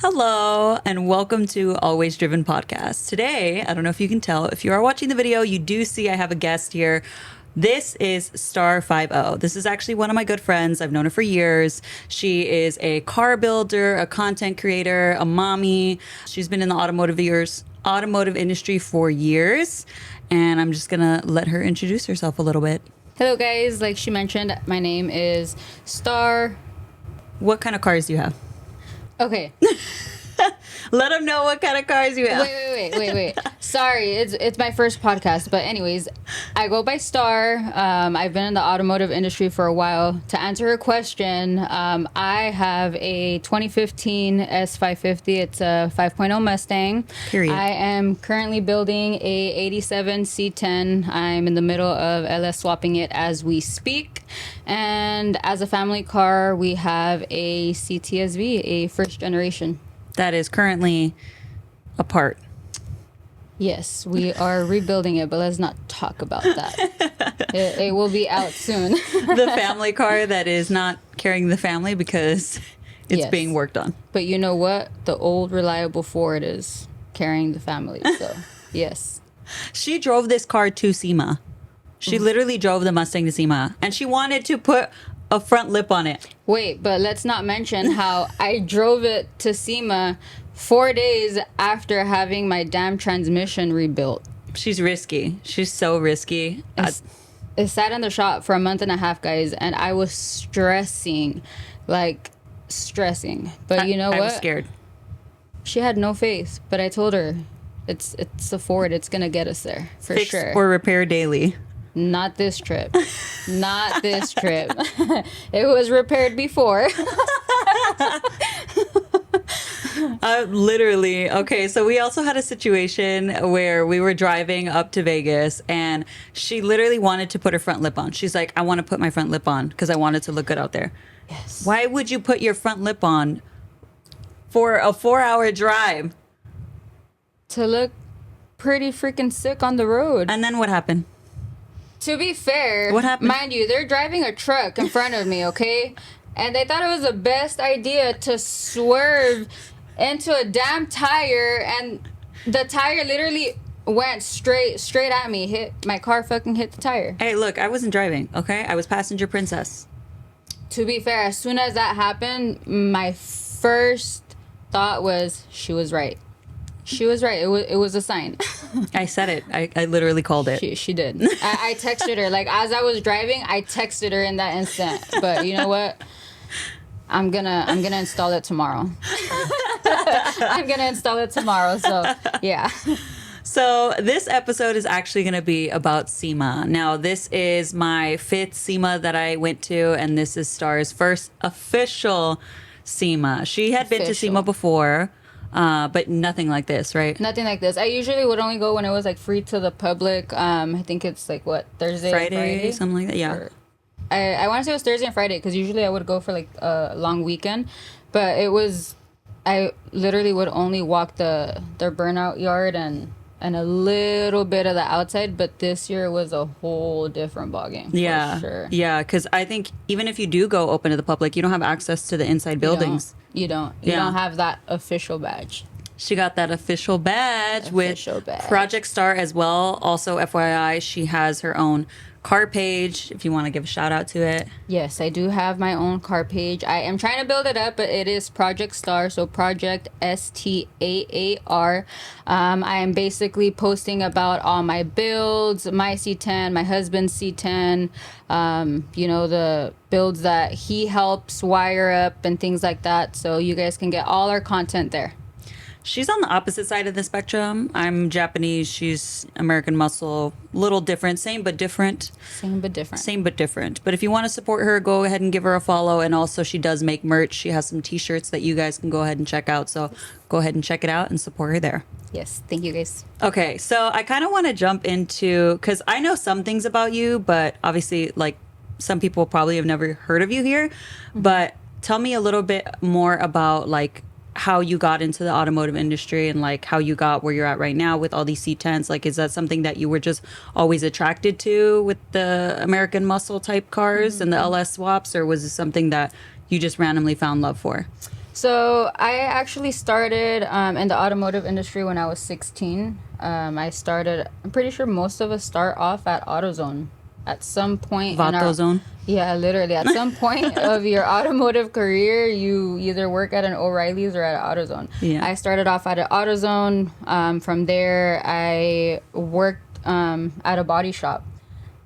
Hello, and welcome to Always Driven Podcast. Today, I don't know if you can tell, if you are watching the video, you do see I have a guest here. This is Staar5.0. This is actually one of my good friends. I've known her for years. She is a car builder, a content creator, a mommy. She's been in the automotive industry for years, and I'm just gonna let her introduce herself a little bit. Hello guys, like she mentioned, my name is Star. What kind of cars do you have? Okay. Let them know what kind of cars you have. Wait. Sorry, it's my first podcast. But anyways, I go by Star. I've been in the automotive industry for a while. To answer her question, I have a 2015 S550. It's a 5.0 Mustang. Period. I am currently building a 87 C10. I'm in the middle of LS swapping it as we speak. And as a family car, we have a CTSV, a first generation. That is currently apart. Yes, we are rebuilding it, but let's not talk about that. It will be out soon. The family car that is not carrying the family because it's being worked on. But you know what? The old reliable Ford is carrying the family. So, yes. She drove this car to SEMA. She literally drove the Mustang to SEMA, and she wanted to put a front lip on it. Wait, but let's not mention how I drove it to SEMA 4 days after having my damn transmission rebuilt. She's risky. She's so risky. It sat in the shop for a month and a half, guys, and I was stressing. But you know what? I was scared. She had no faith, but I told her it's a Ford. It's going to get us there for Fix sure. or repair daily. Not this trip. Not this trip. It was repaired before. Literally. Okay, so we also had a situation where we were driving up to Vegas, and she literally wanted to put her front lip on. She's like, I want to put my front lip on because I want it to look good out there. Yes. Why would you put your front lip on for a 4-hour drive? To look pretty freaking sick on the road. And then what happened? To be fair, what happened? Mind you, they're driving a truck in front of me, okay? And they thought it was the best idea to swerve into a damn tire, and the tire literally went straight at me. My car fucking hit the tire. Hey, look, I wasn't driving, okay? I was passenger princess. To be fair, as soon as that happened, my first thought was she was right. She was right. It was a sign. I said it. I literally called it. She did. I texted her. Like, as I was driving, I texted her in that instant. But you know what? I'm gonna install it tomorrow. I'm gonna install it tomorrow. So yeah. So this episode is actually going to be about SEMA. Now, this is my 5th SEMA that I went to, and this is Star's first official SEMA. She had been to SEMA before. But nothing like this, right? Nothing like this. I usually would only go when it was like free to the public. I think it's like what, Thursday, Friday, something like that. Yeah. Or, I want to say it was Thursday and Friday because usually I would go for like a long weekend, but I literally would only walk their burnout yard and a little bit of the outside. But this year was a whole different ballgame. Yeah, for sure. Yeah, because I think even if you do go open to the public, you don't have access to the inside buildings. You don't have that official badge. She got that official badge with Project Star as well. Also, FYI, she has her own car page, if you want to give a shout out to it. Yes, I do have my own car page. I am trying to build it up, but it is Project Star, so Project STAAR. I am basically posting about all my builds, my C10, my husband's C10, the builds that he helps wire up and things like that. So you guys can get all our content there. She's on the opposite side of the spectrum. I'm Japanese. She's American muscle. Little different. Same but different. Same but different. Same but different. But if you want to support her, go ahead and give her a follow. And also, she does make merch. She has some T-shirts that you guys can go ahead and check out. So go ahead and check it out and support her there. Yes. Thank you, guys. Okay. So I kind of want to jump into, because I know some things about you, but obviously, like, some people probably have never heard of you here. Mm-hmm. But tell me a little bit more about, like, how you got into the automotive industry and like how you got where you're at right now with all these C10s. Like, is that something that you were just always attracted to with the American muscle type cars and the LS swaps, or was it something that you just randomly found love for? So I actually started in the automotive industry when I was 16. I'm pretty sure most of us start off at AutoZone at some point in our, Vato yeah, literally at some point of your automotive career, you either work at an O'Reilly's or at AutoZone. Yeah. I started off at an AutoZone. From there, I worked at a body shop.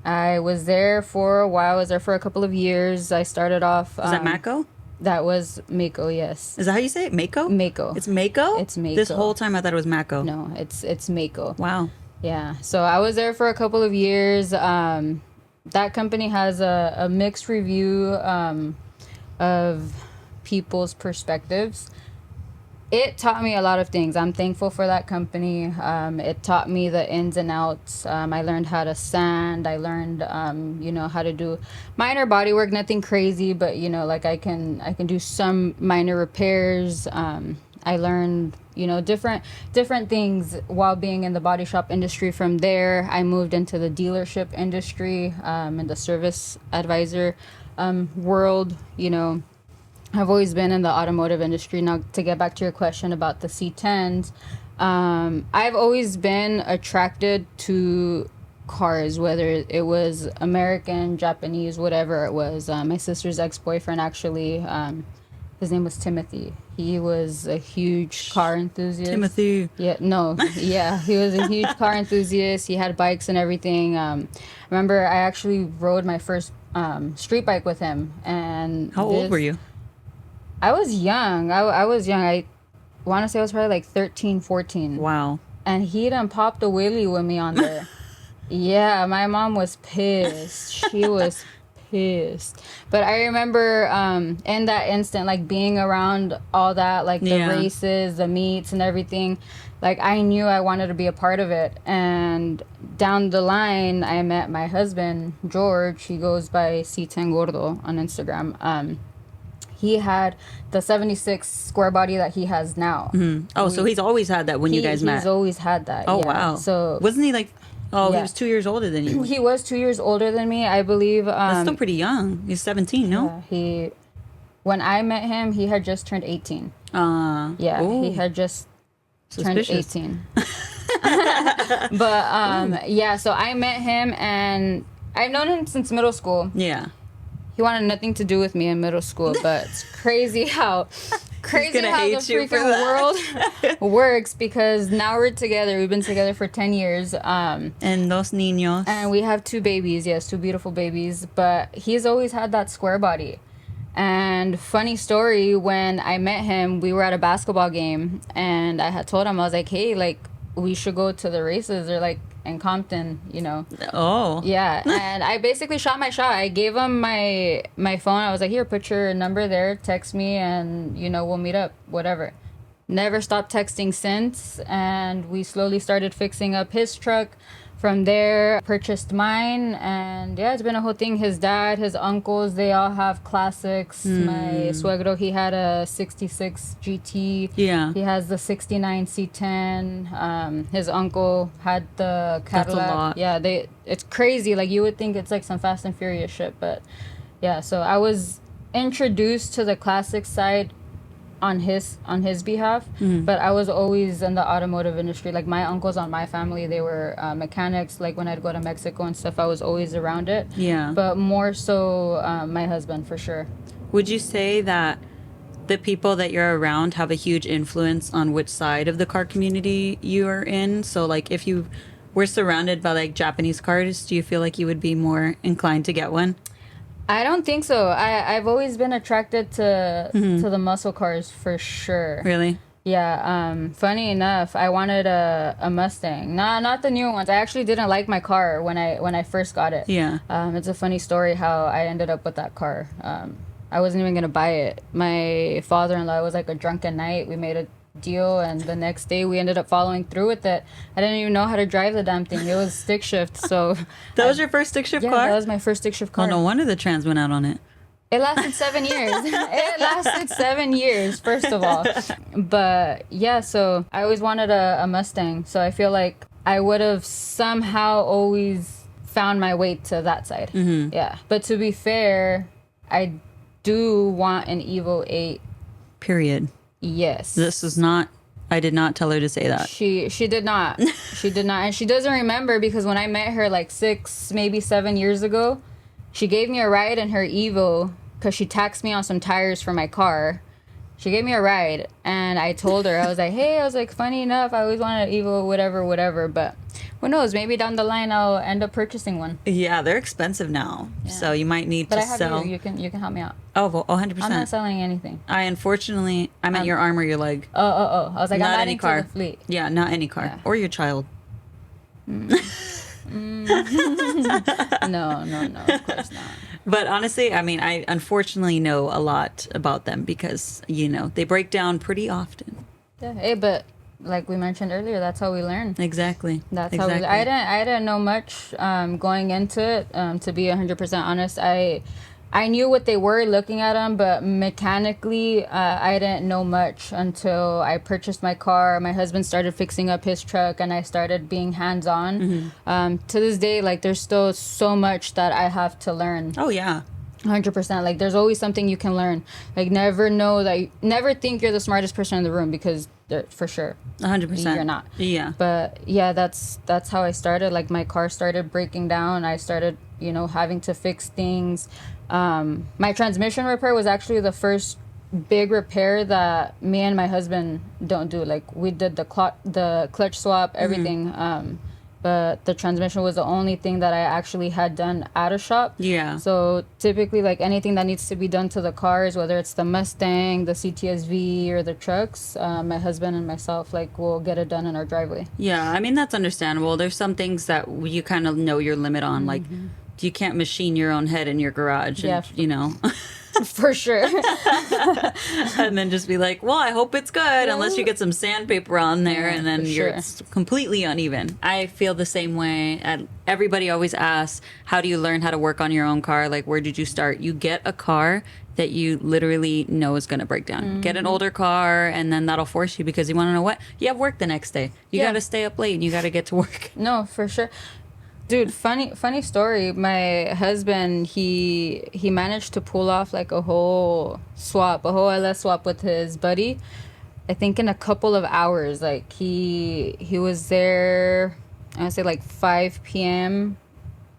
I was there for a while. I was there for a couple of years. I started off. Is that Mako? That was Mako, yes. Is that how you say it? Mako? Mako. It's Mako? It's Mako. This whole time I thought it was Mako. No, it's Mako. Wow. Yeah. So I was there for a couple of years. That company has a mixed review of people's perspectives. It taught me a lot of things. I'm thankful for that company. It taught me the ins and outs. I learned how to sand. I learned, how to do minor body work. Nothing crazy, but like I can do some minor repairs. I learned, different things while being in the body shop industry. From there, I moved into the dealership industry, and the service advisor world. I've always been in the automotive industry. Now, to get back to your question about the C10s, I've always been attracted to cars, whether it was American, Japanese, whatever it was. My sister's ex-boyfriend, actually, his name was Timothy. He was a huge car enthusiast. Timothy. Yeah, no, yeah, he was a huge car enthusiast. He had bikes and everything. Remember, I actually rode my first street bike with him. And how old were you? I was young. I was young. I want to say I was probably like 13, 14. Wow. And he done popped a wheelie with me on there. Yeah, my mom was pissed. She was pissed. But I remember in that instant, like being around all that, like the races, the meets and everything, like I knew I wanted to be a part of it. And down the line, I met my husband, George. He goes by C10 Gordo on Instagram. He had the 76 square body that he has now. Mm-hmm. Oh, so he's always had that when you guys met? He's always had that. Oh, yeah. wow. So wasn't he like, he was 2 years older than you? He was 2 years older than me, I believe. That's still pretty young. He's 17, no? When I met him, he had just turned 18. He had just turned 18. But, so I met him, and I've known him since middle school. Yeah. He wanted nothing to do with me in middle school, but it's crazy how the freaking world works, because now we're together. We've been together for 10 years. And dos niños. And we have 2 babies. Yes, 2 beautiful babies. But he's always had that square body. And funny story, when I met him, we were at a basketball game, and I had told him, I was like, hey, like, we should go to the races. They're like in Compton, Oh. Yeah. And I basically shot my shot. I gave him my phone. I was like, here, put your number there, text me, and we'll meet up, whatever. Never stopped texting since, and we slowly started fixing up his truck. From there, purchased mine, and it's been a whole thing. His dad, his uncles, they all have classics. My suegro, he had a 66 GT. Yeah. He has the 69 C10. His uncle had the Cadillac. That's a lot. Yeah, it's crazy. Like, you would think it's like some Fast and Furious shit, but yeah. So I was introduced to the classic side on his behalf, but I was always in the automotive industry. Like, my uncles on my family, they were mechanics. Like, when I'd go to Mexico and stuff, I was always around it. Yeah. But more so my husband, for sure. Would you say that the people that you're around have a huge influence on which side of the car community you are in? So, like, if you were surrounded by like Japanese cars, do you feel like you would be more inclined to get one? I don't think so. I've always been attracted to the muscle cars, for sure. Really? Yeah. Funny enough, I wanted a Mustang. Not the new ones. I actually didn't like my car when I first got it. Yeah. It's a funny story how I ended up with that car. I wasn't even gonna buy it. My father-in-law, was like a drunken night. We made a deal, and the next day we ended up following through with it. I didn't even know how to drive the damn thing. It was stick shift. So that was your first stick shift car? Yeah, that was my first stick shift car. Oh, no wonder the trans went out on it. It lasted 7 years. It lasted 7 years, first of all. But yeah, so I always wanted a Mustang. So I feel like I would have somehow always found my way to that side. Yeah. But to be fair, I do want an Evo 8 Period. Yes. This was not, I did not tell her to say that. She did not. She did not. And she doesn't remember because when I met her like 6, maybe 7 years ago, she gave me a ride in her Evo because she taxed me on some tires for my car. She gave me a ride, and I told her, I was like, hey, I was like, funny enough, I always wanted an Evo, whatever, but who knows, maybe down the line I'll end up purchasing one. Yeah, they're expensive now, so you might need to sell. You can help me out. Oh, well, 100%. I'm not selling anything. I'm at your arm or your leg. Oh. I was like, not I'm not any into car. the fleet. Yeah, not any car. Yeah. Or your child. No, of course not. But honestly, I mean, I unfortunately know a lot about them because, they break down pretty often. Yeah. Hey, but like we mentioned earlier, that's how we learn. Exactly. That's how I didn't know much going into it. To be 100% honest, I knew what they were looking at them, but mechanically, I didn't know much until I purchased my car. My husband started fixing up his truck, and I started being hands-on. To this day, like, there's still so much that I have to learn. Oh, yeah. 100%. Like, there's always something you can learn. Like, never think you're the smartest person in the room, because for sure 100% you're not. Yeah. But yeah, that's how I started. Like, my car started breaking down. I started having to fix things. My transmission repair was actually the first big repair that me and my husband don't do. Like, we did the clutch swap, everything. But the transmission was the only thing that I actually had done at a shop. Yeah. So typically, like, anything that needs to be done to the cars, whether it's the Mustang, the CTSV, or the trucks, my husband and myself, like, will get it done in our driveway. Yeah, I mean, that's understandable. There's some things that you kind of know your limit on. Like, you can't machine your own head in your garage. And, For sure. And then just be like, well, I hope it's good, unless you get some sandpaper on there, and then it's completely uneven. I feel the same way. Everybody always asks, how do you learn how to work on your own car? Like, where did you start? You get a car that you literally know is going to break down. Get an older car, and then that'll force you, because you want to know what? You have work the next day. You got to stay up late, and you got to get to work. No, for sure. Dude, funny story. My husband, he managed to pull off like a whole LS swap with his buddy. I think in a couple of hours. Like, he was there, I would say like 5 p.m.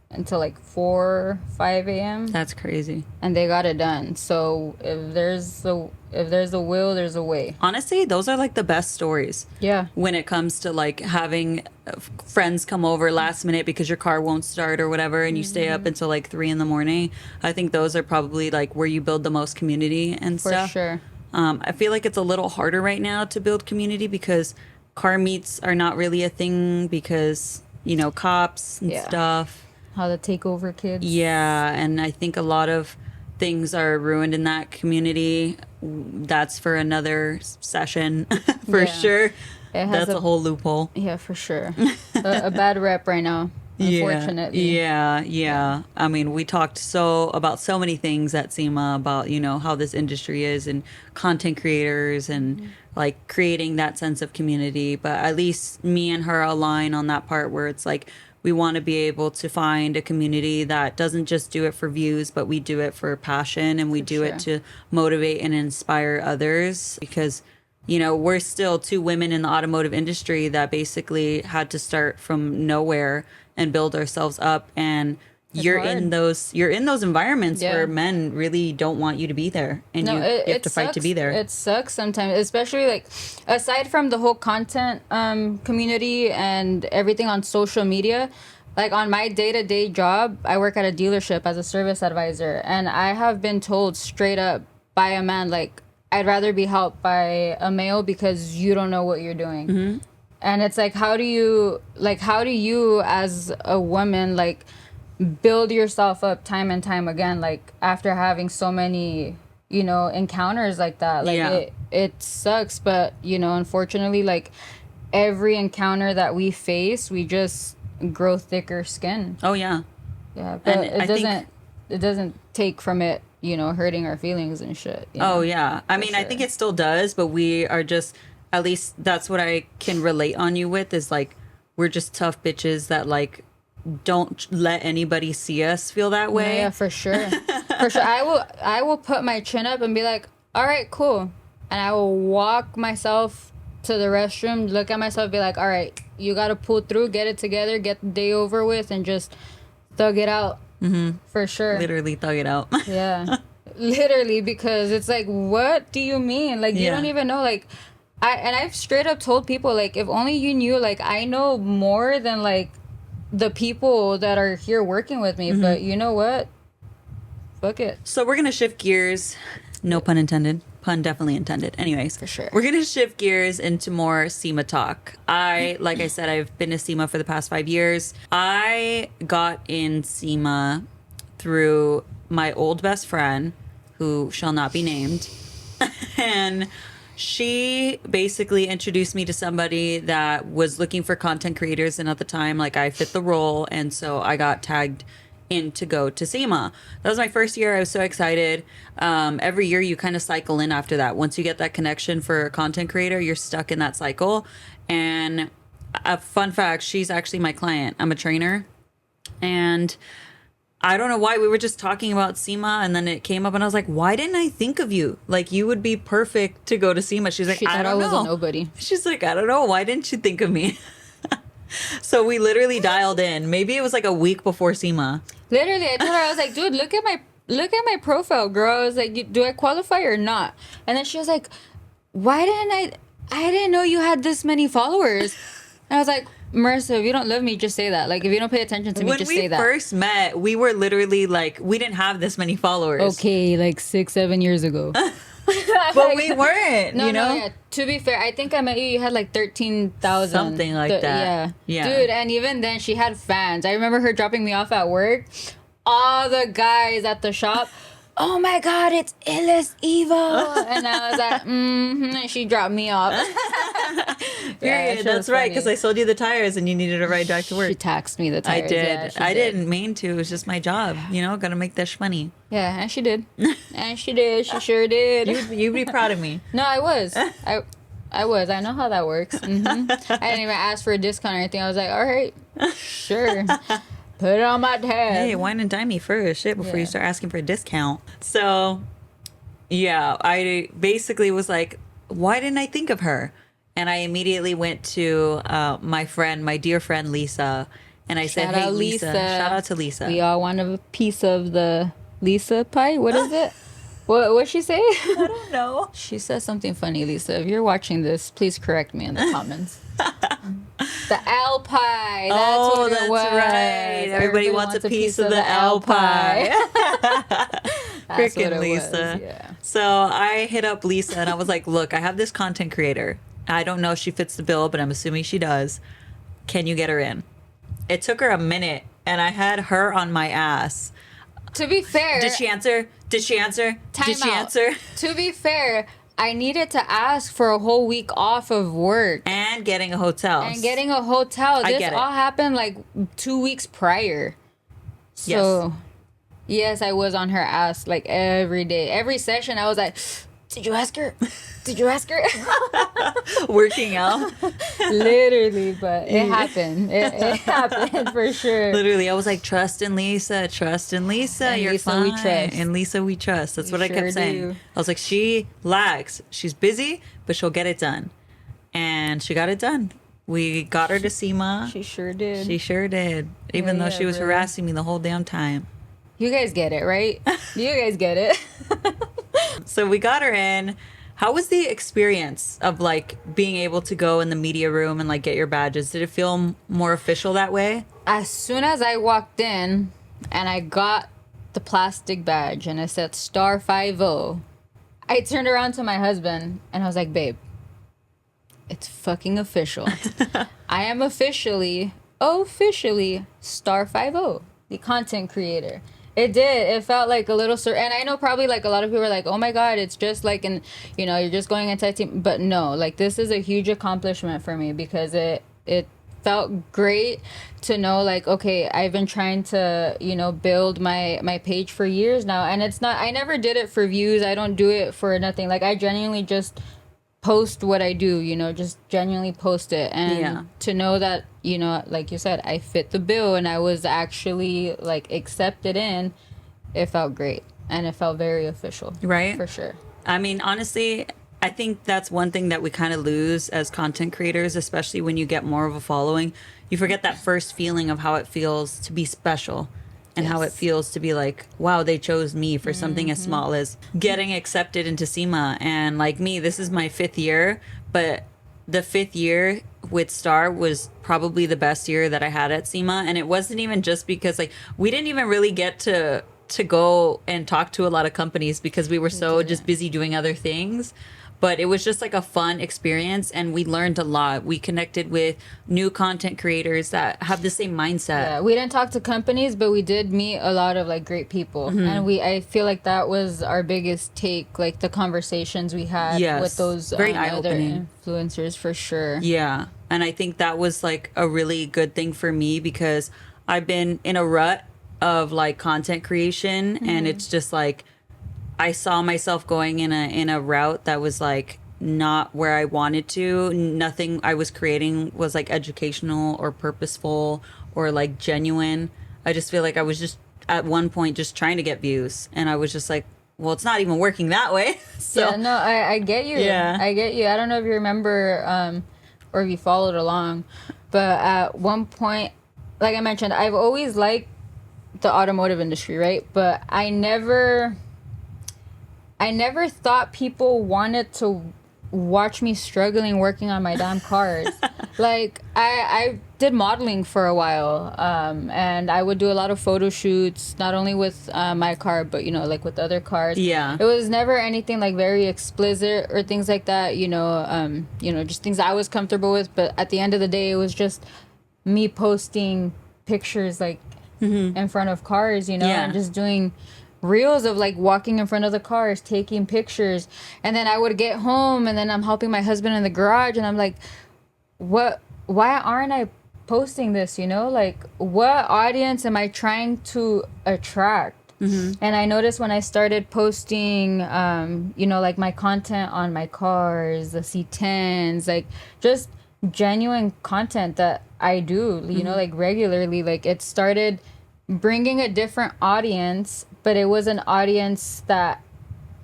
until like 5 a.m. That's crazy. And they got it done. So if there's a will, there's a way. Honestly, those are like the best stories. Yeah. When it comes to like having friends come over last minute because your car won't start or whatever, and you stay up until like 3 a.m. I think those are probably like where you build the most community and stuff. For sure. I feel like it's a little harder right now to build community because car meets are not really a thing because, cops and stuff. How to take over kids. Yeah, and I think a lot of things are ruined in that community. That's for another session, for sure. That's a whole loophole. Yeah, for sure. a bad rep right now, unfortunately. Yeah. I mean, we talked about so many things at SEMA about, how this industry is and content creators and like creating that sense of community. But at least me and her align on that part where it's like, we want to be able to find a community that doesn't just do it for views, but we do it for passion, and we do it to motivate and inspire others, because, we're still two women in the automotive industry that basically had to start from nowhere and build ourselves up. And you're in those environments where men really don't want you to be there, and you have to fight to be there. It sucks sometimes, especially like aside from the whole content community and everything on social media. Like, on my day-to-day job, I work at a dealership as a service advisor, and I have been told straight up by a man, like, I'd rather be helped by a male because you don't know what you're doing. And it's like, how do you as a woman, like, build yourself up time and time again, like, after having so many encounters like that? Like, it sucks, but unfortunately, like, every encounter that we face, we just grow thicker skin. Oh yeah, but it doesn't take from it hurting our feelings and shit. Oh yeah, I mean, I think it still does, but we are just, at least that's what I can relate on you with, is like, we're just tough bitches that like don't let anybody see us feel that way. Yeah, for sure. For sure. I will put my chin up and be like, all right, cool. and I will walk myself to the restroom, look at myself, be like, all right, you got to pull through, get it together, get the day over with, and just thug it out. For sure. Literally thug it out. Yeah. Literally, because it's like, what do you mean? Like, you don't even know. Like, I've straight up told people, like, if only you knew, like, I know more than, like, the people that are here working with me. But you know what? Fuck it. So we're going to shift gears. No pun intended. Pun definitely intended. Anyways. For sure. We're going to shift gears into more SEMA talk. Like I said, I've been to SEMA for the past 5 years. I got in SEMA through my old best friend, who shall not be named. And she basically introduced me to somebody that was looking for content creators. And at the time, like, I fit the role. And so I got tagged in to go to SEMA. That was my first year. I was so excited. Every year you kind of cycle in after that. Once you get that connection for a content creator, you're stuck in that cycle. And a fun fact, she's actually my client. I'm a trainer. And I don't know why, we were just talking about SEMA, and then it came up and I was like, why didn't I think of you? Like, you would be perfect to go to SEMA. She's like, She I thought I don't was know. a nobody. She's like, I don't know. Why didn't you think of me? So we literally dialed in. Maybe it was like a week before SEMA. Literally, I told her, I was like, dude, look at my profile, girl. I was like, do I qualify or not? And then she was like, why didn't I didn't know you had this many followers. And I was like, Marissa, if you don't love me, just say that. Like, if you don't pay attention to me, just say that. When we first met, we were literally like, we didn't have this many followers. Okay, like 6-7 years ago. But we weren't, No, you know? no, yeah. To be fair, I think I met you. You had like 13,000. Something like that. Yeah. Yeah. Dude, and even then, she had fans. I remember her dropping me off at work. All the guys at the shop, oh my God, it's Illis Evil. And I was like, and she dropped me off. Period. That's right, because I sold you the tires and you needed to ride back to work. She taxed me the tires. I did. Yeah, I didn't mean to. It was just my job. You know, gotta make that money. Yeah, and she did. And she did. She sure did. You'd be proud of me. No, I was. I was. I know how that works. I didn't even ask for a discount or anything. I was like, all right, sure. Put it on my tab. Hey, wine and dine me first, shit, before you start asking for a discount. So, yeah, I basically was like, why didn't I think of her? And I immediately went to my dear friend Lisa, and I said, hey, Lisa. Shout out to Lisa. We all want a piece of the Lisa pie. What is it? What'd she say? I don't know. She said something funny, Lisa. If you're watching this, please correct me in the comments. The L pie. That's what it was. Right. Everybody wants a piece of the L pie. Freaking Lisa. Yeah. So I hit up Lisa and I was like, look, I have this content creator. I don't know if she fits the bill, but I'm assuming she does. Can you get her in? It took her a minute and I had her on my ass. To be fair. Did she answer? Did she answer? Time Did she out. answer? To be fair, I needed to ask for a whole week off of work. And getting a hotel. And getting a hotel. I This get it. all happened like 2 weeks prior. So, yes, I was on her ass like every day. Every session, I was like, did you ask her? Did you ask her? Working out. Literally, but it happened. It happened for sure. Literally, I was like, trust in Lisa, trust in Lisa. And You're Lisa fine. we trust. And Lisa, we trust. That's what I kept sure saying. do. I was like, she lags. She's busy, but she'll get it done. And she got it done. We got her to SEMA. She sure did. She sure did. Even though she was bro. harassing me the whole damn time. You guys get it, right? You guys get it. So we got her in. How was the experience of like being able to go in the media room and like get your badges? Did it feel more official that way? As soon as I walked in and I got the plastic badge and it said Staar5.0, I turned around to my husband and I was like, babe, it's fucking official. I am officially Staar5.0, the content creator. It did. It felt like a little and I know probably like a lot of people are like, oh my God, it's just like, you're just going into a team. But no, like this is a huge accomplishment for me because it felt great to know like, okay, I've been trying to, build my page for years now. And it's not, I never did it for views. I don't do it for nothing. Like I genuinely just post what I do, just genuinely post it. And to know that, like you said, I fit the bill and I was actually like accepted in, it felt great. And it felt very official. Right? For sure. I mean, honestly, I think that's one thing that we kind of lose as content creators, especially when you get more of a following. You forget that first feeling of how it feels to be special and how it feels to be like, wow, they chose me for something as small as getting accepted into SEMA. And like me, this is my 5th year, but the 5th year with Star was probably the best year that I had at SEMA. And it wasn't even just because like we didn't even really get to go and talk to a lot of companies because we were so just busy doing other things. But it was just like a fun experience, and we learned a lot. We connected with new content creators that have the same mindset. Yeah, we didn't talk to companies, but we did meet a lot of like great people, and I feel like that was our biggest take, like the conversations we had with those very other eye-opening influencers for sure. Yeah, and I think that was like a really good thing for me because I've been in a rut of like content creation, and it's just like I saw myself going in a route that was like not where I wanted to. Nothing I was creating was like educational or purposeful or like genuine. I just feel like I was just at one point just trying to get views, and I was just like, well, it's not even working that way. So yeah, no, I get you. Yeah. I get you. I don't know if you remember or if you followed along, but at one point, like I mentioned, I've always liked the automotive industry, right? But I never thought people wanted to watch me struggling working on my damn cars. Like I did modeling for a while, and I would do a lot of photo shoots, not only with my car, but like with other cars. Yeah, it was never anything like very explicit or things like that. Just things I was comfortable with. But at the end of the day, it was just me posting pictures like in front of cars, and just doing reels of like walking in front of the cars, taking pictures. And then I would get home, and then I'm helping my husband in the garage, and I'm like, why aren't I posting this? Like, what audience am I trying to attract? And I noticed when I started posting like my content on my cars, the C10s, like just genuine content that I do, like regularly, like it started bringing a different audience, but it was an audience that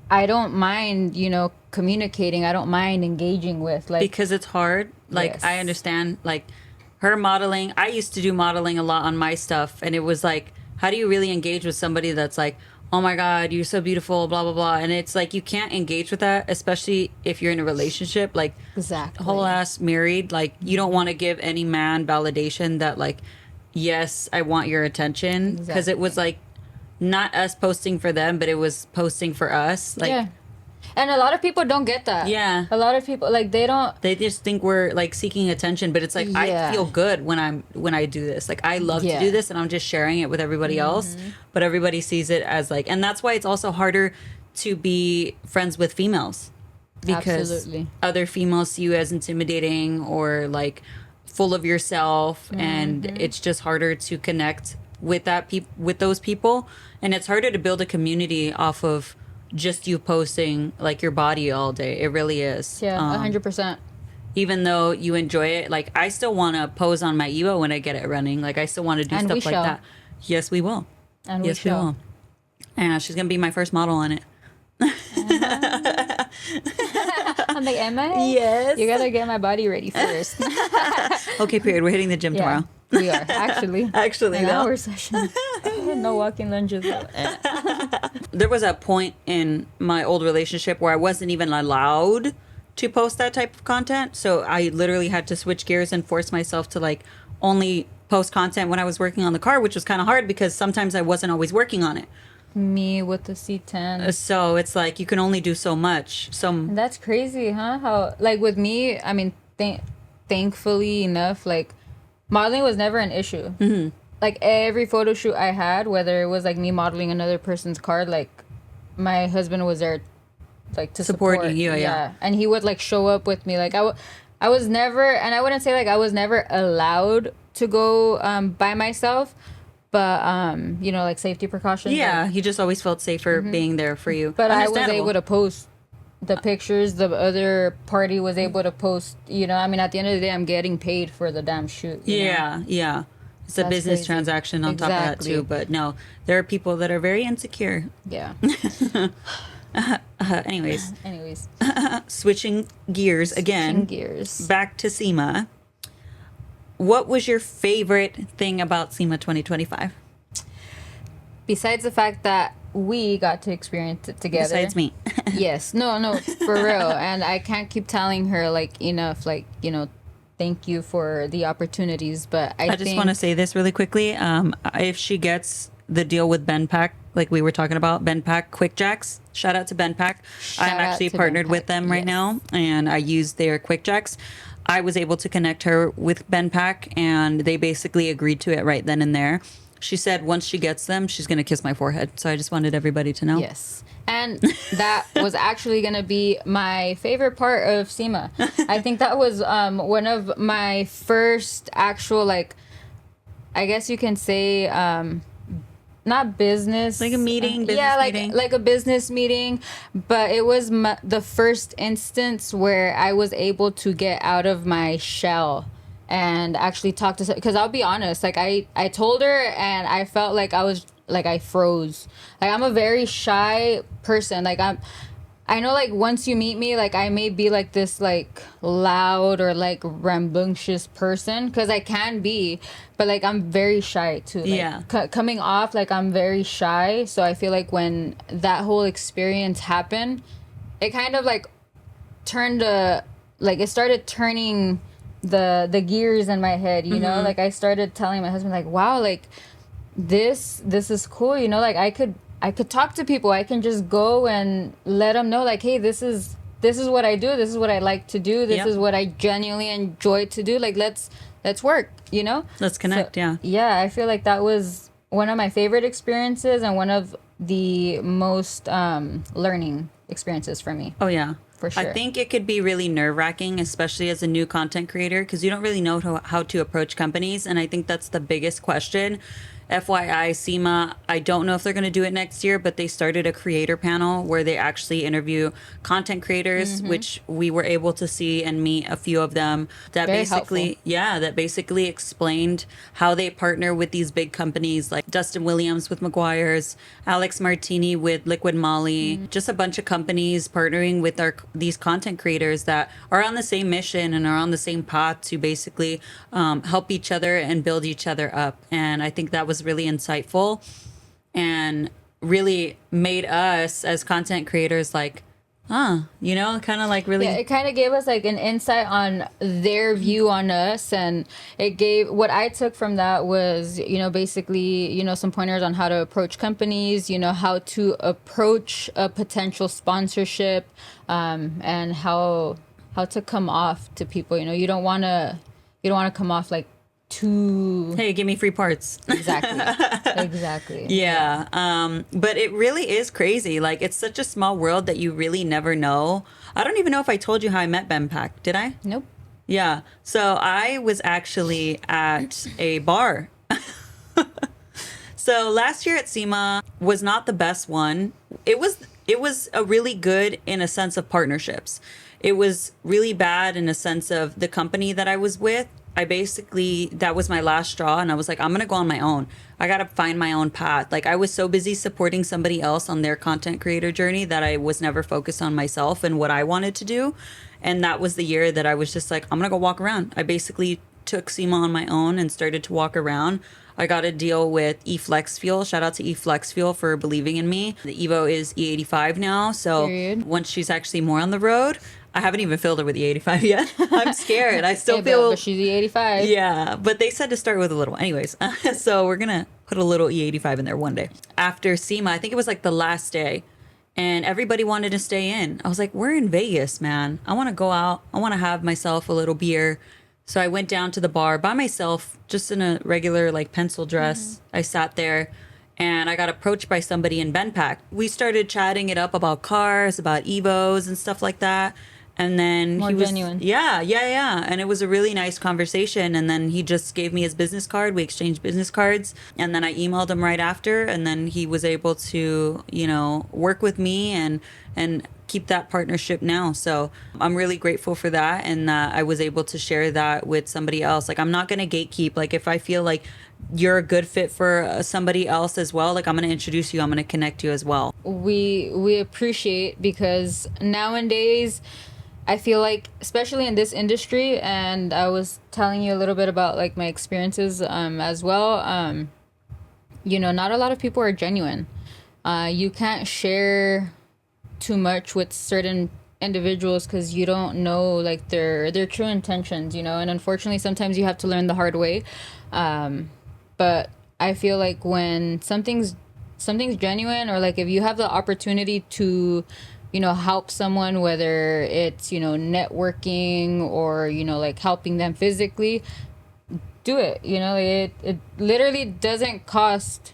I don't mind, communicating. I don't mind engaging with, like, because it's hard. Like, I understand, like, her modeling. I used to do modeling a lot on my stuff, and it was like, how do you really engage with somebody that's like, oh my God, you're so beautiful, blah, blah, blah. And it's like, you can't engage with that, especially if you're in a relationship, like, whole ass married. Like, you don't want to give any man validation that, like, yes, I want your attention. Because it was like, not us posting for them, but it was posting for us. Like, yeah. And a lot of people don't get that. Yeah. A lot of people, like, they just think we're like seeking attention, but it's like, I feel good when I do this. Like, I love to do this, and I'm just sharing it with everybody else, but everybody sees it as like, and that's why it's also harder to be friends with females, because other females see you as intimidating or like full of yourself, and it's just harder to connect with with those people, and it's harder to build a community off of just you posting like your body all day. It really is. Yeah, 100%. Even though you enjoy it, like I still want to pose on my Evo when I get it running. Like I still want to do stuff like that. Yes, we will. And yes, we will. And she's gonna be my first model on it. I'm like, am I? Yes. You gotta get my body ready first. Okay, period. We're hitting the gym tomorrow. We are actually an no. hour session. No walking lunges. There was a point in my old relationship where I wasn't even allowed to post that type of content, so I literally had to switch gears and force myself to like only post content when I was working on the car, which was kind of hard because sometimes I wasn't always working on it. Me with the C10. So it's like you can only do so much. That's crazy, huh? How, like, with me, I mean, thankfully enough, like, modeling was never an issue. Like, every photo shoot I had, whether it was like me modeling another person's car, like, my husband was there, like, to support you. Yeah, and he would like show up with me. Like, I was never, and I wouldn't say like I was never allowed to go by myself, but like safety precautions. Yeah, like, he just always felt safer being there for you. But I was able to post the pictures. The other party was able to post. I mean, at the end of the day, I'm getting paid for the damn shoot. Yeah. It's a business transaction on top of that too. But no, there are people that are very insecure. Yeah. Anyways, Anyways, switching gears again. gears. Back to SEMA. What was your favorite thing about SEMA 2025? Besides the fact that we got to experience it together. Besides me. Yes. No, for real. And I can't keep telling her like enough, like, you know, thank you for the opportunities. But I just want to say this really quickly. If she gets the deal with BenPack, like we were talking about, BenPack Quick Jacks, shout out to BenPack. I'm actually partnered with them right now, and I use their Quick Jacks. I was able to connect her with BenPack, and they basically agreed to it right then and there. She said once she gets them, she's going to kiss my forehead. So I just wanted everybody to know. Yes. And that was actually going to be my favorite part of SEMA. I think that was one of my first actual, like, I guess you can say, not business. Like a meeting, business yeah, meeting. like a business meeting. But it was the first instance where I was able to get out of my shell and actually talk to, because I'll be honest, like I told her and I felt like I froze. Like I'm a very shy person. Like I know, like once you meet me, like I may be like this like loud or like rambunctious person, because I can be, but like I'm very shy too. Like, yeah. Coming off, like I'm very shy. So I feel like when that whole experience happened, it kind of like it started turning the gears in my head, you know. Like I started telling my husband, like, wow, like this is cool, you know. Like I could talk to people. I can just go and let them know, like, hey, this is what I do, this is what I like to do, this is what I genuinely enjoy to do. Like let's work, you know, let's connect. So, yeah, I feel like that was one of my favorite experiences and one of the most learning experiences for me. Oh yeah, for sure. I think it could be really nerve-wracking, especially as a new content creator, because you don't really know how to approach companies. And I think that's the biggest question. FYI, SEMA, I don't know if they're going to do it next year, but they started a creator panel where they actually interview content creators, which we were able to see and meet a few of them that Very basically, helpful. that basically explained how they partner with these big companies like Dustin Williams with McGuire's, Alex Martini with Liquid Molly, just a bunch of companies partnering with these content creators that are on the same mission and are on the same path to basically help each other and build each other up. And I think that was really insightful and really made us as content creators like, you know, kind of like really. Yeah, it kind of gave us like an insight on their view on us, and it gave, what I took from that was, you know, basically, you know, some pointers on how to approach companies, you know, how to approach a potential sponsorship, and how to come off to people. You know, you don't want to come off like too, hey, give me free parts. exactly. Yeah. But it really is crazy. Like, it's such a small world that you really never know. I don't even know if I told you how I met BenPack. Did I? Nope. Yeah. So I was actually at a bar. So last year at SEMA was not the best one. It was a really good in a sense of partnerships. It was really bad in a sense of the company that I was with. That was my last straw, and I was like, I'm gonna go on my own. I gotta find my own path. Like, I was so busy supporting somebody else on their content creator journey that I was never focused on myself and what I wanted to do. And that was the year that I was just like, I'm gonna go walk around. I basically took SEMA on my own and started to walk around. I got a deal with eFlex Fuel. Shout out to eFlex Fuel for believing in me. The Evo is E85 now, so once she's actually more on the road, I haven't even filled her with E85 yet. I'm scared. I still feel. But she's E85. Yeah, but they said to start with a little. Anyways, so we're gonna put a little E85 in there one day. After SEMA, I think it was like the last day, and everybody wanted to stay in. I was like, we're in Vegas, man. I want to go out. I want to have myself a little beer. So I went down to the bar by myself, just in a regular like pencil dress. I sat there. And I got approached by somebody in BenPack. We started chatting it up about cars, about Evos and stuff like that. And then More he was genuine. Yeah. And it was a really nice conversation. And then he just gave me his business card. We exchanged business cards. And then I emailed him right after. And then he was able to, you know, work with me and keep that partnership now. So I'm really grateful for that, and that I was able to share that with somebody else. Like, I'm not going to gatekeep. Like, if I feel like you're a good fit for somebody else as well, like, I'm going to introduce you, I'm going to connect you as well. We appreciate, because nowadays I feel like, especially in this industry, and I was telling you a little bit about like my experiences as well. You know, not a lot of people are genuine. You can't share too much with certain individuals because you don't know like their true intentions, you know. And unfortunately, sometimes you have to learn the hard way. But I feel like when something's genuine, or like if you have the opportunity to, you know, help someone, whether it's, you know, networking or, you know, like helping them physically, do it. You know, it literally doesn't cost.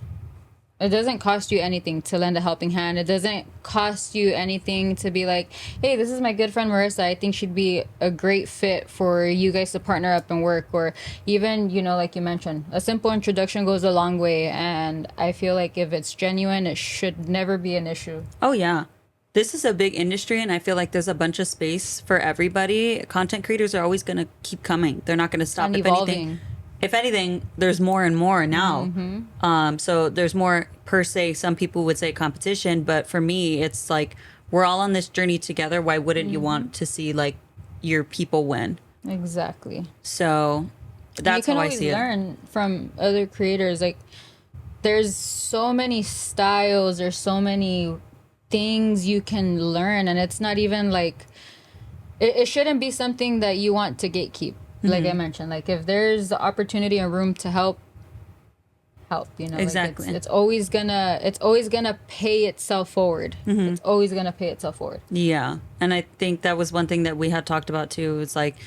It doesn't cost you anything to lend a helping hand. It doesn't cost you anything to be like, hey, this is my good friend Marissa. I think she'd be a great fit for you guys to partner up and work. Or even, you know, like you mentioned, a simple introduction goes a long way. And I feel like if it's genuine, it should never be an issue. Oh, yeah. This is a big industry, and I feel like there's a bunch of space for everybody. Content creators are always going to keep coming. They're not going to stop. And evolving. If anything, there's more and more now. So there's more, per se, some people would say competition, but for me, it's like we're all on this journey together. Why wouldn't you want to see like your people win? Exactly. So that's how I see it. You can always learn from other creators. Like, there's so many styles, there's so many things you can learn, and it's not even like it shouldn't be something that you want to gatekeep. Like I mentioned, like if there's the opportunity and room to help, you know. Exactly. Like it's always gonna pay itself forward. It's always gonna pay itself forward. Yeah. And I think that was one thing that we had talked about too. It's like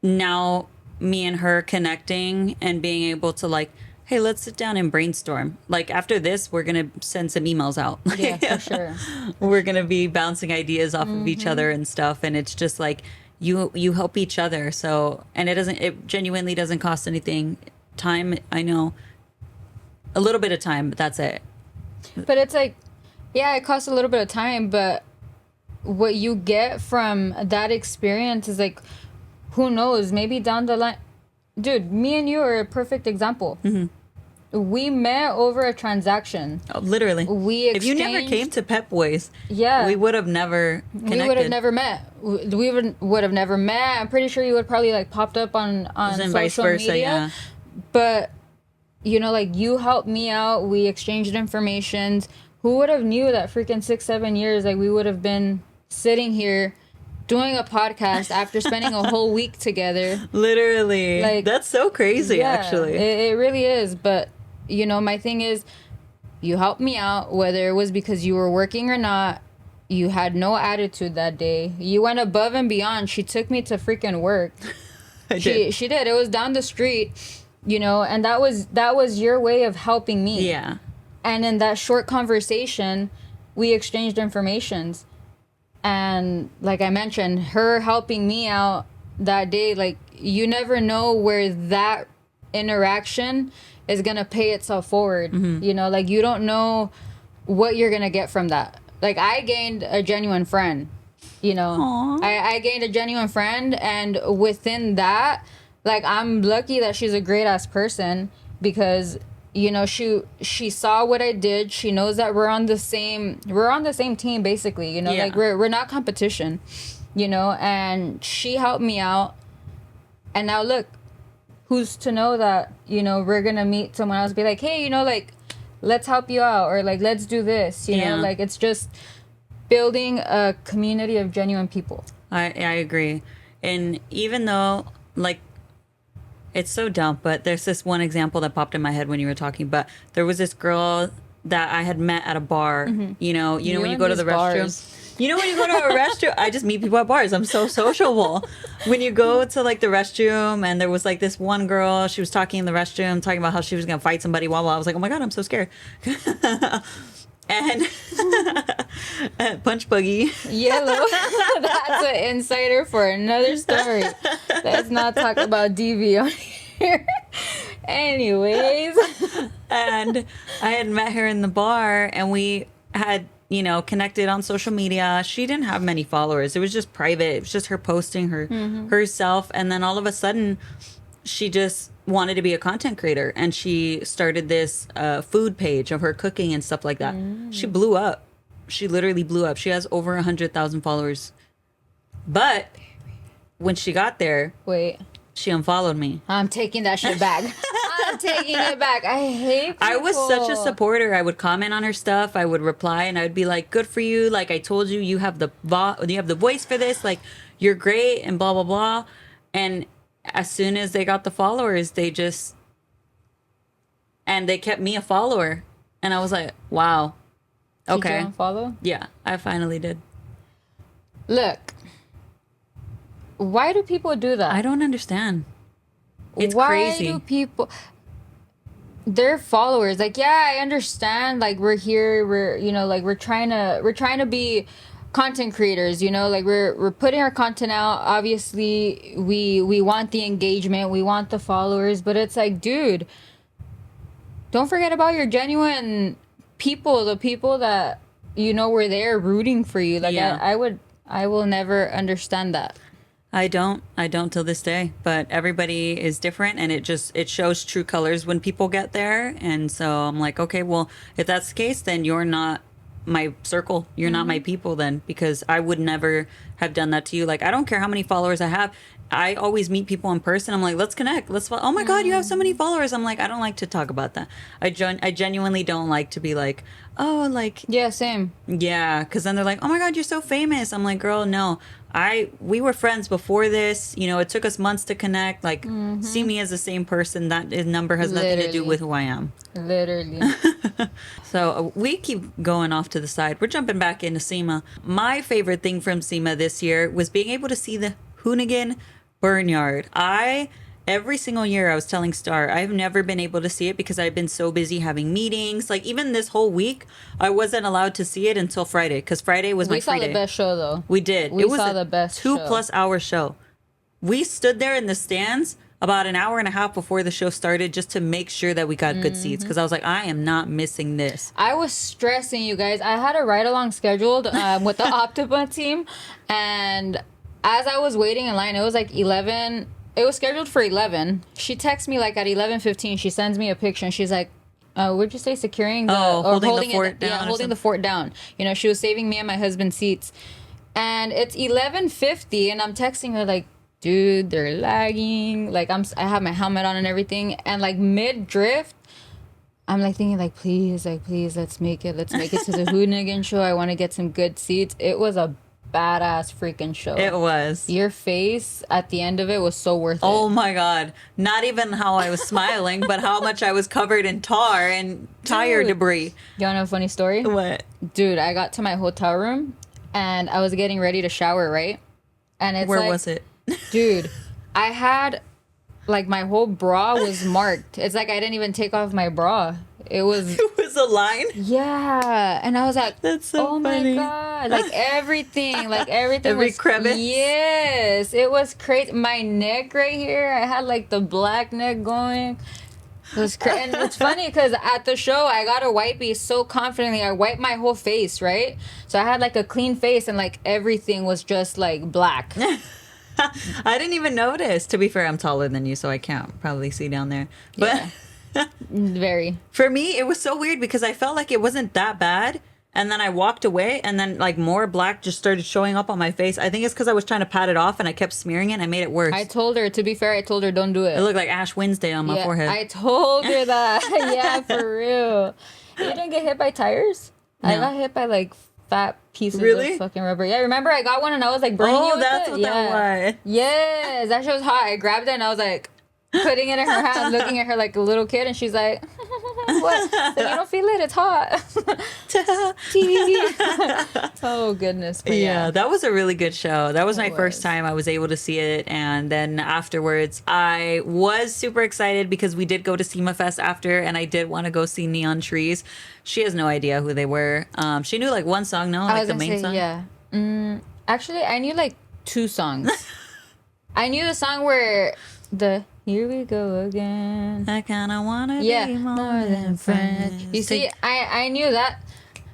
now me and her connecting and being able to like, hey, let's sit down and brainstorm. Like after this, we're going to send some emails out. Yeah, for sure. We're going to be bouncing ideas off of each other and stuff. And it's just like, you help each other. So, and it genuinely doesn't cost anything. Time, I know, a little bit of time, but that's it. But it's like, yeah, it costs a little bit of time, but what you get from that experience is like, who knows, maybe down the line. Dude, me and you are a perfect example. We met over a transaction. Oh, literally. If you never came to Pep Boys, yeah, we would have never connected. We would have never met. We would have never met. I'm pretty sure you would probably like popped up on social vice versa, media. Yeah. But you know, like you helped me out. We exchanged information. Who would have knew that freaking 6-7 years like we would have been sitting here doing a podcast after spending a whole week together. Literally. Like, that's so crazy, yeah, actually. It really is. But, you know, my thing is, you helped me out, whether it was because you were working or not. You had no attitude that day. You went above and beyond. She took me to freaking work. She did. It was down the street, you know, and that was your way of helping me. Yeah. And in that short conversation, we exchanged informations. And like I mentioned, her helping me out that day, like you never know where that interaction is going to pay itself forward. You know, like you don't know what you're going to get from that. Like I gained a genuine friend, you know. I gained a genuine friend, and within that, like I'm lucky that she's a great ass person because, you know, she saw what I did. She knows that we're on the same team basically, you know. Yeah. Like we're not competition, you know, and she helped me out. And now look, who's to know that, you know, we're going to meet someone else, be like, "Hey, you know, like let's help you out," or like let's do this, you know. Like it's just building a community of genuine people. I agree. And even though like it's so dumb, but there's this one example that popped in my head when you were talking. But there was this girl that I had met at a bar. You know when you go to the restroom. You know when you go to a restroom, I just meet people at bars. I'm so sociable. When you go to like the restroom, and there was like this one girl, she was talking in the restroom, talking about how she was gonna fight somebody. While I was like, oh my god, I'm so scared. And punch buggy yellow. That's an insider for another story. Let's not talk about DV on here. Anyways, and I had met her in the bar, and we had connected on social media. She didn't have many followers. It was just private. It was just her posting herself. And then all of a sudden, she just wanted to be a content creator. And she started this food page of her cooking and stuff like that. She blew up. She literally blew up. She has over 100,000 followers. But when she got there, she unfollowed me. I'm taking that shit back. I'm taking it back. I hate people. I was such a supporter. I would comment on her stuff. I would reply, and I would be like, "Good for you! Like I told you, you have the voice for this. Like you're great." And blah blah blah. And as soon as they got the followers, they kept me a follower, and I was like, "Wow, okay." Did you unfollow? Yeah, I finally did. Look, why do people do that? I don't understand. It's why crazy. Why do people? They're followers. Like, yeah, I understand. Like, we're here. We're trying to be content creators. Like we're putting our content out. Obviously, we want the engagement. We want the followers. But it's like, dude, don't forget about your genuine people. The people that were there rooting for you. Like, yeah. I will never understand that. I don't till this day, but everybody is different, and it shows true colors when people get there. And so I'm like, okay, well, if that's the case, then you're not my circle. You're not my people then, because I would never have done that to you. Like, I don't care how many followers I have. I always meet people in person. I'm like, let's connect. Oh my God, you have so many followers. I'm like, I don't like to talk about that. I genuinely don't like to be like, oh, like. Yeah, same. Yeah, because then they're like, oh my God, you're so famous. I'm like, girl, no. We were friends before this. It took us months to connect. Like, see me as the same person. That number has nothing to do with who I am. Literally. So we keep going off to the side. We're jumping back into SEMA. My favorite thing from SEMA this year was being able to see the Hoonigan burnyard. Every single year I was telling Star, I've never been able to see it because I've been so busy having meetings. Like, even this whole week, I wasn't allowed to see it until Friday, because Friday was my free day. We saw the best show, though. We did. It was the best 2+ hour show. We stood there in the stands about an hour and a half before the show started just to make sure that we got good seats, because I was like, I am not missing this. I was stressing, you guys. I had a ride-along scheduled with the Optima team, and as I was waiting in line, it was like 11. It was scheduled for 11. She texts me like at 11:15. She sends me a picture, and she's like, "Would you say securing the holding the fort down?" Yeah, holding the fort down. She was saving me and my husband's seats, and it's 11:50, and I'm texting her like, "Dude, they're lagging." Like, I have my helmet on and everything, and like mid drift, I'm like thinking like, please, let's make it to the Hoonigan show. I want to get some good seats. It was a badass freaking show. It was. Your face at the end of it was so worth it. Oh my God. Not even how I was smiling, but how much I was covered in tar and tire debris. You want to know a funny story? What? Dude, I got to my hotel room and I was getting ready to shower, right? And it's Where was it? Dude, I had like my whole bra was marked. It's like I didn't even take off my bra. It was a line. Yeah, and I was like, "That's so oh funny." my God!" Like everything Every was crevice. Yes, it was crazy. My neck right here, I had like the black neck going. It was crazy, and it's funny because at the show I got a wipey so confidently. I wiped my whole face, right? So I had like a clean face, and like everything was just like black. I didn't even notice. To be fair, I'm taller than you, so I can't probably see down there. But. Yeah. Very. For me, it was so weird because I felt like it wasn't that bad. And then I walked away, and then like more black just started showing up on my face. I think it's because I was trying to pat it off and I kept smearing it and I made it worse. To be fair, I told her don't do it. It looked like Ash Wednesday on my forehead. I told her that. Yeah, for real. You didn't get hit by tires? No. I got hit by like fat pieces of fucking rubber. Yeah, remember I got one and I was like burning you with that's it? what that was. Yes, that shit was hot. I grabbed it and I was like putting it in her hand, looking at her like a little kid, and she's like, what? So you don't feel it? It's hot. Oh, goodness. But yeah, that was a really good show. That was my first time I was able to see it. And then afterwards, I was super excited because we did go to SEMA Fest after, and I did want to go see Neon Trees. She has no idea who they were. She knew like one song, no? Like the main song? Yeah. Actually, I knew like 2 songs. I knew the song where the "Here we go again. I kinda wanna be more than friends." You see, I knew that.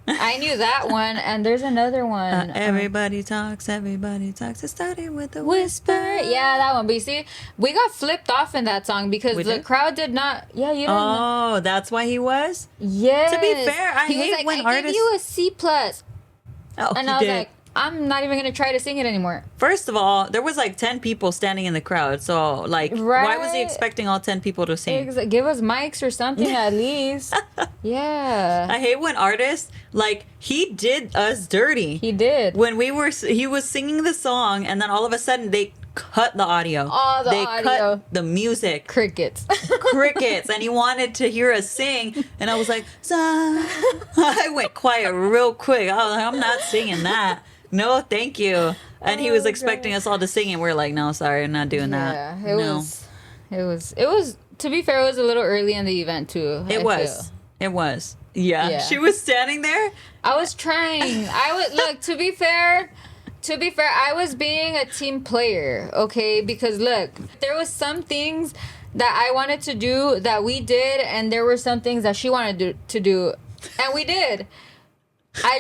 I knew that one, and there's another one. Everybody talks, it started with a Whisper. Yeah, that one. But you see, we got flipped off in that song because We the did? crowd did not. Yeah, you don't know. Oh, that's why he was? Yes. To be fair, I he hate was like, when I artists... give you a C plus, Oh, and he I was did. like, I'm not even gonna try to sing it anymore. First of all, there was like 10 people standing in the crowd. So, like, why was he Right. expecting all 10 people to sing? Give us mics or something at least. Yeah, I hate when artists, like, he did us dirty. he did. When he was singing the song, and then all of a sudden they cut the audio. Oh, the they audio. cut the music. Crickets. Crickets, and he wanted to hear us sing, and I was like, I went quiet real quick. I was like, I'm not singing that. No, thank you. And he was expecting us all to sing, and we're like, no, sorry, I'm not doing that. Yeah, it was. To be fair, it was a little early in the event too. It I was. feel. It was. Yeah. Yeah. She was standing there. I was trying. I would look. To be fair, I was being a team player. Okay, because look, there was some things that I wanted to do that we did, and there were some things that she wanted to do, and we did.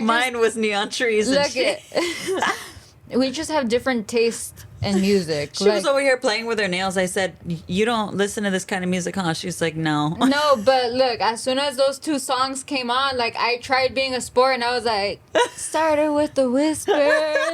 Mine was neon trees and look shit. it. We just have different tastes in music. She was over here playing with her nails. I said, you don't listen to this kind of music, huh? She was like, no. No, but look, as soon as those two songs came on, like, I tried being a sport, and I was like, started with the whisper,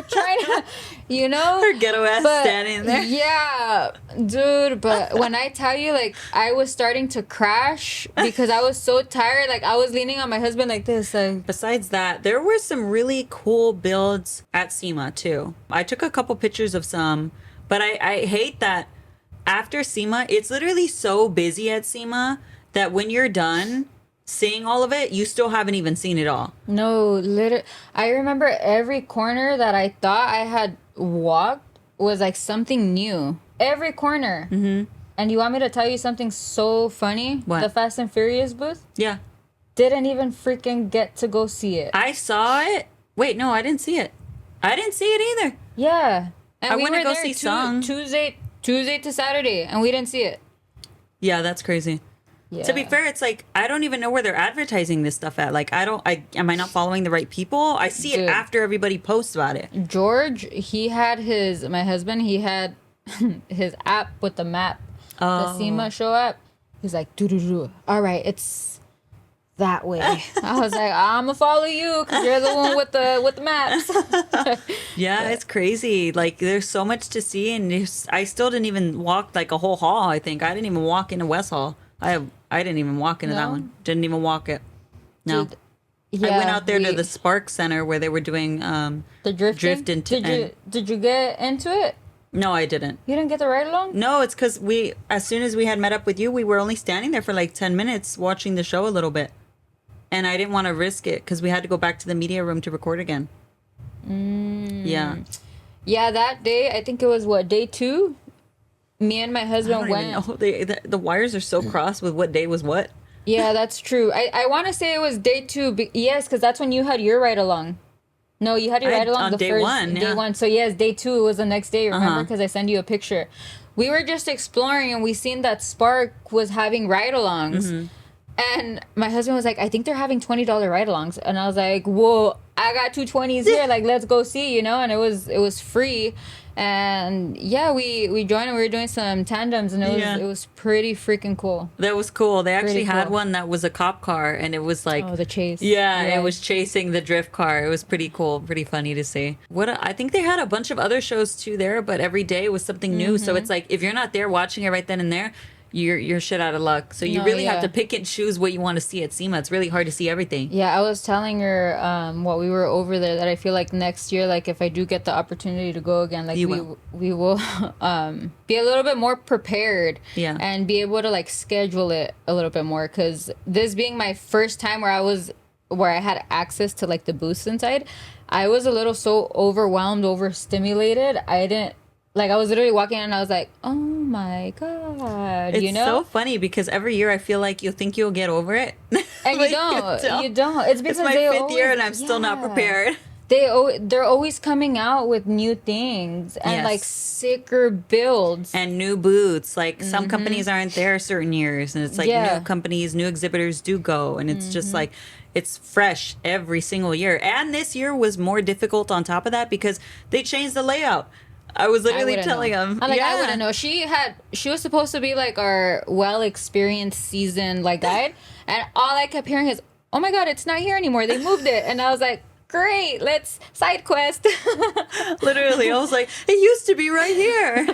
trying to, you know? Her ghetto ass standing there. Yeah, dude, but when I tell you, like, I was starting to crash because I was so tired, like, I was leaning on my husband like this, like... Besides that, there were some really cool builds at SEMA, too. I took a couple pictures of some, but I hate that after SEMA, it's literally so busy at SEMA that when you're done seeing all of it, you still haven't even seen it all. No, literally, I remember every corner that I thought I had walked was like something new. Every corner. Mm-hmm. And you want me to tell you something so funny? What? The Fast and Furious booth? Yeah. Didn't even freaking get to go see it. I saw it. Wait, no, I didn't see it. I didn't see it either. Yeah. And I we want to were go there see Song. Tuesday to Saturday, and we didn't see it. Yeah, that's crazy. Yeah. To be fair, it's like I don't even know where they're advertising this stuff at. Like am I not following the right people? I see it Dude. after everybody posts about it. George, my husband, he had his app with the map, the SEMA show app. He's like, do. All right, it's that way. I was like, I'm gonna follow you because you're the one with the maps. Yeah, it's crazy. Like there's so much to see, and I still didn't even walk like a whole hall. I think I didn't even walk into West Hall. I didn't even walk into that No? one. Didn't even walk it. No. Dude, I went out there to the Spark Center where they were doing the drifting. Did you get into it? No, I didn't. You didn't get the ride along? No, it's because as soon as we had met up with you, we were only standing there for like 10 minutes watching the show a little bit. And I didn't want to risk it because we had to go back to the media room to record again. Yeah. Yeah, that day, I think it was day 2? Me and my I husband don't went. even know. The wires are so crossed with what day was what. Yeah, that's true. I want to say it was day 2. Yes, because that's when you had your ride along. No, you had your ride along on the day first one, day yeah. 1. So yes, day 2 was the next day. Remember, Uh-huh. because I sent you a picture. We were just exploring, and we seen that Spark was having ride-alongs. Mm-hmm. And my husband was like, I think they're having $20 ride-alongs. And I was like, whoa, I got 220s here. Like, let's go see, you know? And it was free. And yeah, we joined, and we were doing some tandems, and it was pretty freaking cool. That was cool. They actually Pretty had cool. one that was a cop car, and it was like... Oh, the chase. Yeah, Right. it was chasing the drift car. It was pretty cool, pretty funny to see. I think they had a bunch of other shows too there, but every day was something new. So it's like if you're not there watching it right then and there, you're shit out of luck. So you No, really have yeah. to pick and choose what you want to see at SEMA. It's really hard to see everything. Yeah, I was telling her while we were over there that I feel like next year, like if I do get the opportunity to go again, like we will be a little bit more prepared, Yeah. and be able to like schedule it a little bit more. Because this being my first time where I had access to like the booths inside, I was a little so overwhelmed, overstimulated. I was literally walking in, and I was like, oh my God, It's you know? so funny because every year I feel like you think you'll get over it. And But you don't. You don't. It's because It's my they fifth always, year and I'm still not yeah. prepared. They're always coming out with new things and Yes. like sicker builds. And new booths. Like some companies aren't there certain years. And it's like Yeah. new companies, new exhibitors do go. And it's just like, it's fresh every single year. And this year was more difficult on top of that because they changed the layout. I was literally telling him. I'm like, I wouldn't know. She was supposed to be like our experienced seasoned like guide, and all I kept hearing is, "Oh my god, it's not here anymore. They moved it." And I was like, "Great, let's side quest." Literally, I was like, "It used to be right here."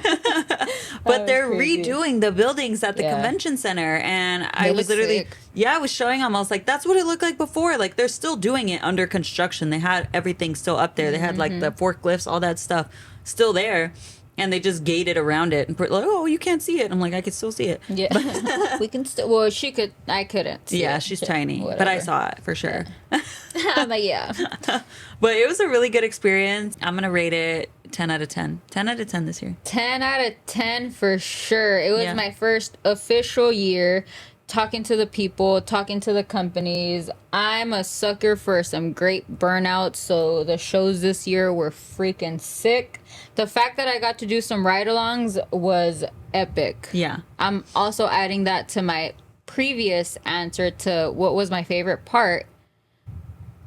But they're redoing the buildings at the convention center, and I was literally, I was showing them. I was like, "That's what it looked like before." Like they're still doing it under construction. They had everything still up there. They had like the forklifts, all that stuff still there, and they just gated around it and put like, "Oh, you can't see it." I'm like, I could still see it. Yeah, we can still. Well, she could. I couldn't. See yeah, it. she's tiny, but I saw it for sure. I'm like, yeah. But it was a really good experience. I'm gonna rate it 10 out of 10. 10 out of 10 this year. 10 out of 10 for sure. It was my first official year talking to the people, talking to the companies. I'm a sucker for some great burnouts, so the shows this year were freaking sick. The fact that I got to do some ride-alongs was epic. Yeah. I'm also adding that to my previous answer to what was my favorite part.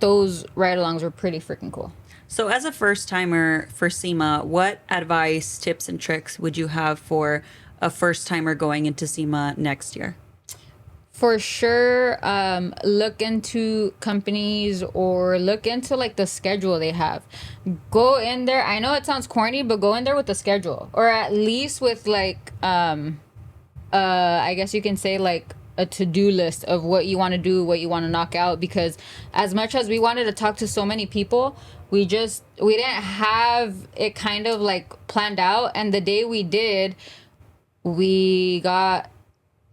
Those ride-alongs were pretty freaking cool. So as a first-timer for SEMA, what advice, tips, and tricks would you have for a first-timer going into SEMA next year? For sure, look into companies or look into like the schedule they have. Go in there. I know it sounds corny, but go in there with the schedule, or at least with like, I guess you can say like a to-do list of what you want to do, what you want to knock out. Because as much as we wanted to talk to so many people, we didn't have it kind of like planned out. And the day we did, we got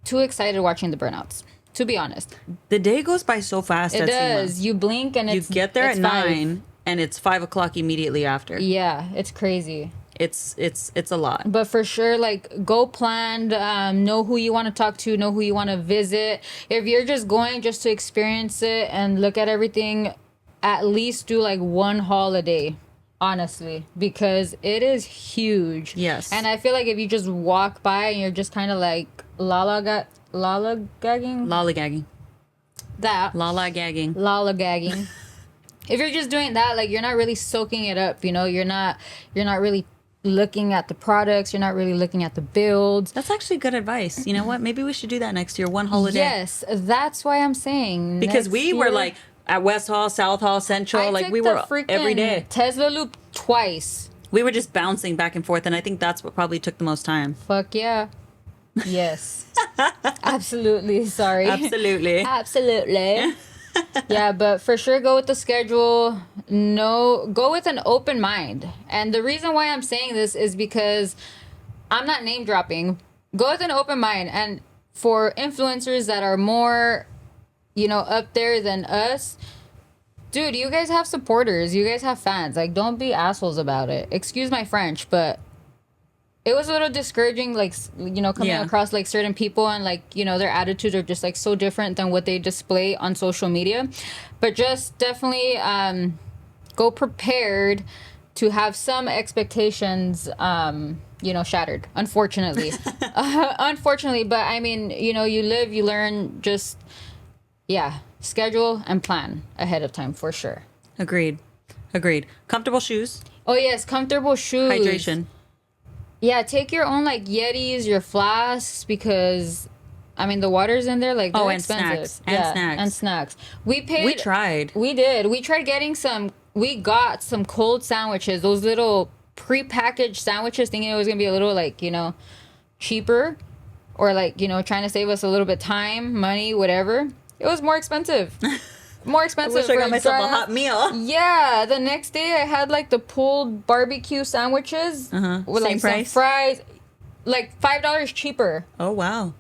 too excited watching the burnouts, to be honest. The day goes by so fast. It does. SEMA. You blink and it's you get there at 9 5. and it's 5 o'clock immediately after. Yeah, it's crazy. It's a lot. But for sure, like, go planned. Know who you want to talk to. Know who you want to visit. If you're just going just to experience it and look at everything, at least do like one holiday. Honestly, because it is huge. Yes. And I feel like if you just walk by and you're just kind of like lollygagging. Lollygagging. If If you're just doing that, like, you're not really soaking it up, you know? You're not really looking at the products. You're not really looking at the builds. That's actually good advice. You know what? Maybe we should do that next year. One holiday. Yes, that's why I'm saying. Because we were like at West Hall, South Hall, Central. Like we were every day. Tesla loop twice. We were just bouncing back and forth, and I think that's what probably took the most time. Fuck yeah. Yes. Absolutely. Sorry. Absolutely. Yeah, but for sure go with the schedule. No, go with an open mind. And the reason why I'm saying this is because I'm not name dropping. Go with an open mind. And for influencers that are more, you know, up there than us, dude, you guys have supporters. You guys have fans. Like, don't be assholes about it. Excuse my French, but it was a little discouraging, like, you know, coming across like certain people and like, you know, their attitudes are just like so different than what they display on social media. But just definitely go prepared to have some expectations, you know, shattered, unfortunately. Unfortunately, but I mean, you know, you live, you learn, just, schedule and plan ahead of time for sure. Agreed. Comfortable shoes. Oh, yes, comfortable shoes. Hydration. Yeah, take your own, like, Yetis, your flasks, because, I mean, the water's in there, like, they're expensive. Snacks. And snacks. We tried. We did. We tried getting we got some cold sandwiches, those little pre-packaged sandwiches, thinking it was going to be a little, like, you know, cheaper, or, like, you know, trying to save us a little bit time, money, whatever. It was more expensive. More expensive. I wish I got myself a hot meal. Yeah, the next day I had like the pulled barbecue sandwiches with like some fries, like $5 cheaper. Oh wow!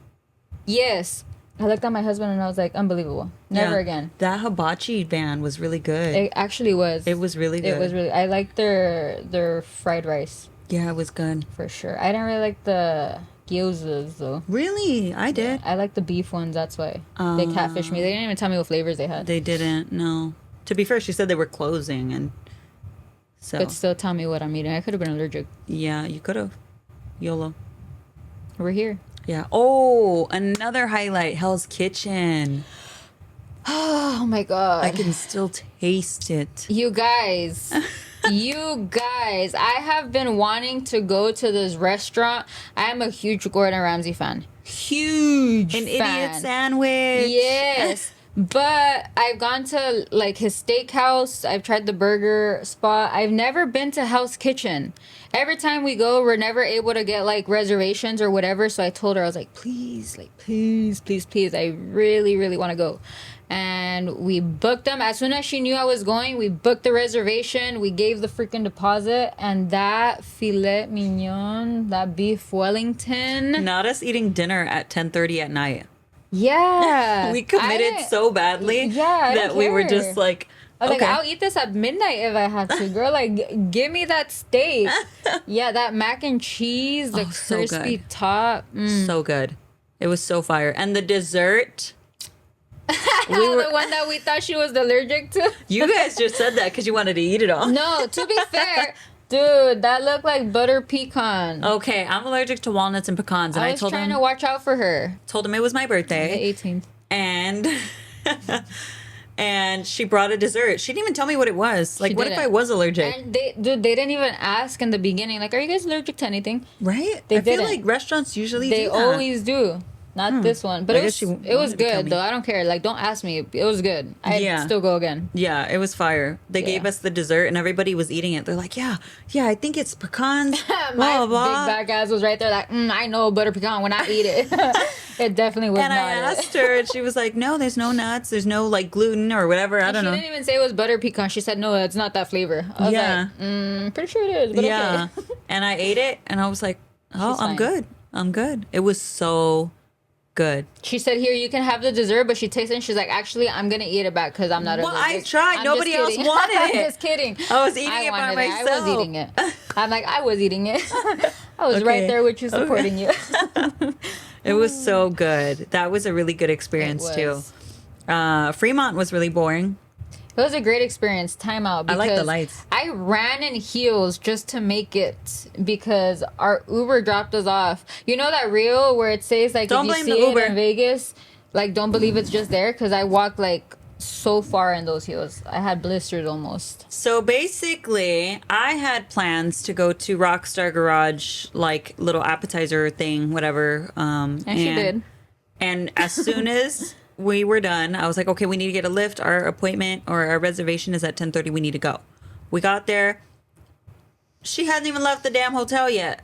Yes, I looked at my husband and I was like, unbelievable. Never again. That hibachi van was really good. It actually was. It was really good. It was really. I liked their fried rice. Yeah, it was good for sure. I didn't really like the gyozas though. Really? I did. I like the beef ones, that's why. They catfished me. They didn't even tell me what flavors they had. They didn't, no. To be fair, she said they were closing, and so. But still tell me what I'm eating. I could have been allergic. Yeah, you could have. YOLO. We're here. Yeah. Oh, another highlight, Hell's Kitchen. Oh my God. I can still taste it. You guys, I have been wanting to go to this restaurant. I am a huge Gordon Ramsay fan. Huge An fan. idiot sandwich. Yes. But I've gone to like his steakhouse. I've tried the burger spot. I've never been to House Kitchen. Every time we go, we're never able to get like reservations or whatever. So I told her, I was like, please, please. I really, really want to go. And we booked them. As soon as she knew I was going, we booked the reservation. We gave the freaking deposit. And that filet mignon, that beef Wellington. Not us eating dinner at 10:30 at night. Yeah. We committed so badly that we were just like, I was okay. like, I'll eat this at midnight if I have to, girl. Like, give me that steak. Yeah, that mac and cheese, the so crispy good. top. So good. It was so fire. And the dessert. The one that we thought she was allergic to. You guys just said that because you wanted to eat it all. No, to be fair, dude, that looked like butter pecan. Okay, I'm allergic to walnuts and pecans, and I I was told trying him to watch out for her. told him it was my birthday, The 18th. and and she brought a dessert. She didn't even tell me what it was. Like, what if I was allergic? And they didn't even ask in the beginning. Like, are you guys allergic to anything? Right? They I feel didn't. like restaurants usually They do that. always do. Not this one, but I it guess was, she it was wanted to kill good me. though. I don't care. Like, don't ask me. It was good. I'd still go again. Yeah, it was fire. They gave us the dessert, and everybody was eating it. They're like, yeah, I think it's pecans. My blah, blah. big bad ass was right there like, I know butter pecan when I eat it. It definitely was And not I asked her, and she was like, no, there's no nuts. There's no, like, gluten or whatever. I don't know. She didn't even say it was butter pecan. She said, no, it's not that flavor. I was like, pretty sure it is, but okay. And I ate it, and I was like, oh, She's I'm fine. good. I'm good. It was so good. She said, here, you can have the dessert, but she tasted it and she's like, actually, I'm going to eat it back because I'm not Well, allergic. I tried. I'm Nobody just else kidding. wanted I'm it. just kidding. I was eating it by wanted myself. I was eating it. I'm like, I was eating it. I was right Okay. there with you, supporting you. It was so good. That was a really good experience, It too. was. Fremont was really boring. It was a great experience. Time out. I like the because lights. I ran in heels just to make it because our Uber dropped us off. You know that reel where it says like Don't if blame you the see Uber. it in Vegas, like don't believe it's just there because I walked like so far in those heels. I had blisters almost. So basically, I had plans to go to Rockstar Garage, like little appetizer thing, whatever. And she did. And as soon as we were done, I was like, okay, we need to get a lift. Our appointment or our reservation is at 10:30. We need to go. We got there. She hadn't even left the damn hotel yet.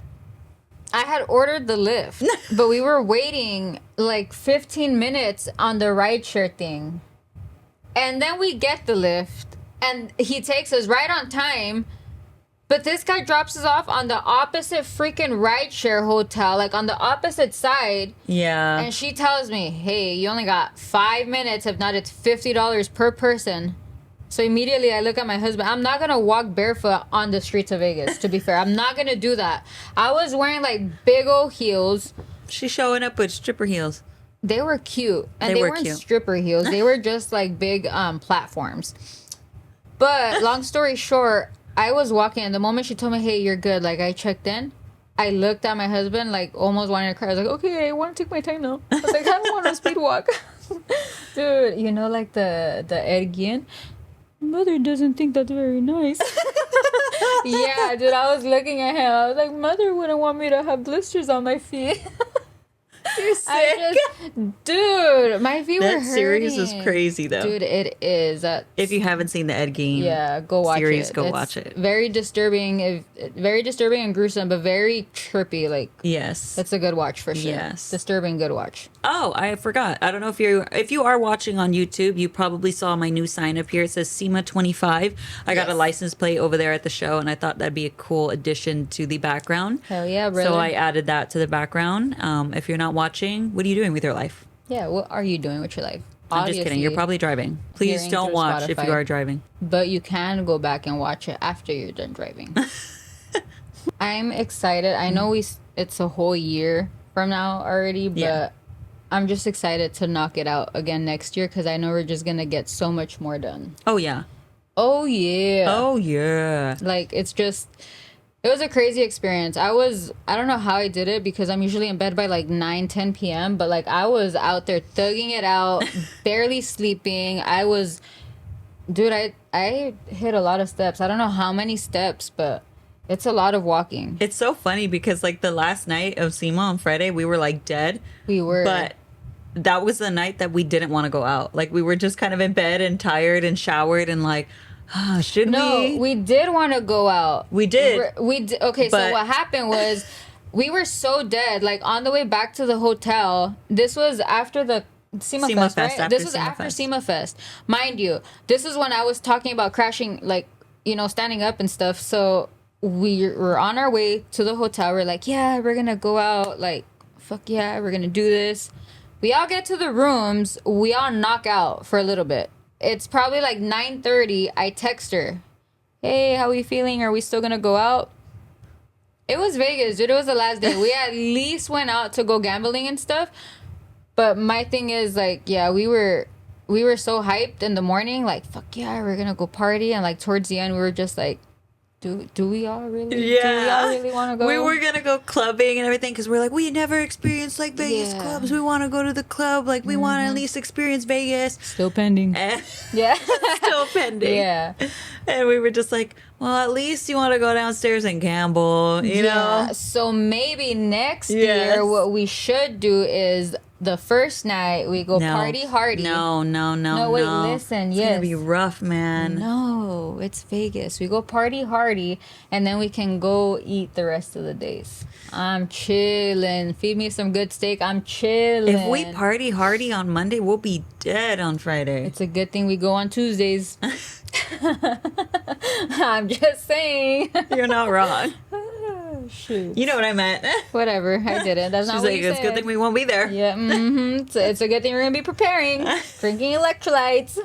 I had ordered the lift, but we were waiting like 15 minutes on the rideshare thing. And then we get the lift, and he takes us right on time. But this guy drops us off on the opposite freaking rideshare hotel, like on the opposite side. Yeah. And she tells me, hey, you only got 5 minutes. If not, it's $50 per person. So immediately I look at my husband. I'm not going to walk barefoot on the streets of Vegas, to be fair. I'm not going to do that. I was wearing like big old heels. She's showing up with stripper heels. They were cute. And They they were weren't cute. stripper heels. They were just like big platforms. But long story short, I was walking, and the moment she told me, hey, you're good, like I checked in, I looked at my husband, like almost wanting to cry. I was like, okay, I want to take my time now. I was like, I don't want to speed walk. Dude, you know, like the Ed Gein? Mother doesn't think that's very nice. Yeah, dude, I was looking at him. I was like, Mother wouldn't want me to have blisters on my feet. You're sick. Dude, my feet were That hurting. series is crazy, though. Dude, it is. If you haven't seen the Ed Gein Yeah, go watch series, it. go It's watch it. Very disturbing, and gruesome, but very trippy. Like, Yes. it's a good watch for sure. Yes. Disturbing, good watch. Oh, I forgot. I don't know if you are watching on YouTube, you probably saw my new sign up here. It says SEMA 25. I got a Yes. license plate over there at the show, and I thought that'd be a cool addition to the background. Hell yeah, brother. So I added that to the background. If you're not watching, what are you doing with your life? Yeah, what are you doing with your life? I'm just kidding. You're probably driving. Please hearing don't through watch if Spotify. you are driving. But you can go back and watch it after you're done driving. I'm excited. I know it's a whole year from now already, but Yeah. I'm just excited to knock it out again next year because I know we're just gonna get so much more done. Oh, yeah. Oh yeah. Oh, yeah. Like it's just It was a crazy experience. I don't know how I did it because I'm usually in bed by like 9, 10 p.m. But like I was out there thugging it out, barely sleeping. Dude, I hit a lot of steps. I don't know how many steps, but it's a lot of walking. It's so funny because like the last night of SEMA on Friday, we were like dead. We were. But that was the night that we didn't want to go out. Like we were just kind of in bed and tired and showered and like, should we? No, we did want to go out. We did. Okay, so what happened was we were so dead. Like on the way back to the hotel, this was after the SEMA Fest, right? This was after SEMA Fest. Mind you, this is when I was talking about crashing, like, standing up and stuff. So we were on our way to the hotel. We're like, yeah, we're going to go out. Like, fuck yeah, we're going to do this. We all get to the rooms. We all knock out for a little bit. It's probably like 9:30. I text her, hey, how are we feeling? Are we still going to go out? It was Vegas, dude. It was the last day. We at least went out to go gambling and stuff. But my thing is, like, yeah, we were so hyped in the morning. Like, fuck yeah, we're going to go party. And, like, towards the end, we were just like, do we all really? Yeah. Do we all really want to go? We were going to go clubbing and everything because we're like, we never experienced, like, Vegas clubs. We want to go to the club. Like, we want to at least experience Vegas. Still pending. Yeah. Still pending. Yeah. And we were just like, well, at least you want to go downstairs and gamble, you know? So maybe next year, what we should do is the first night we go party hardy. No, wait, listen. It's gonna be rough, man. No, it's Vegas. We go party hardy, and then we can go eat the rest of the days. I'm chilling. Feed me some good steak. I'm chilling. If we party hardy on Monday, we'll be dead on Friday. It's a good thing we go on Tuesdays. I'm just saying. You're not wrong. Shoot. You know what I meant. Whatever. I didn't. That's not what you said. It's a good thing we won't be there. Yeah. Mm-hmm. So it's a good thing we're going to be preparing. Drinking electrolytes.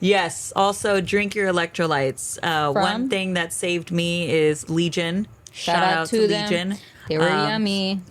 Yes. Also, drink your electrolytes. One thing that saved me is Legion. Shout out to them. Legion. They were yummy.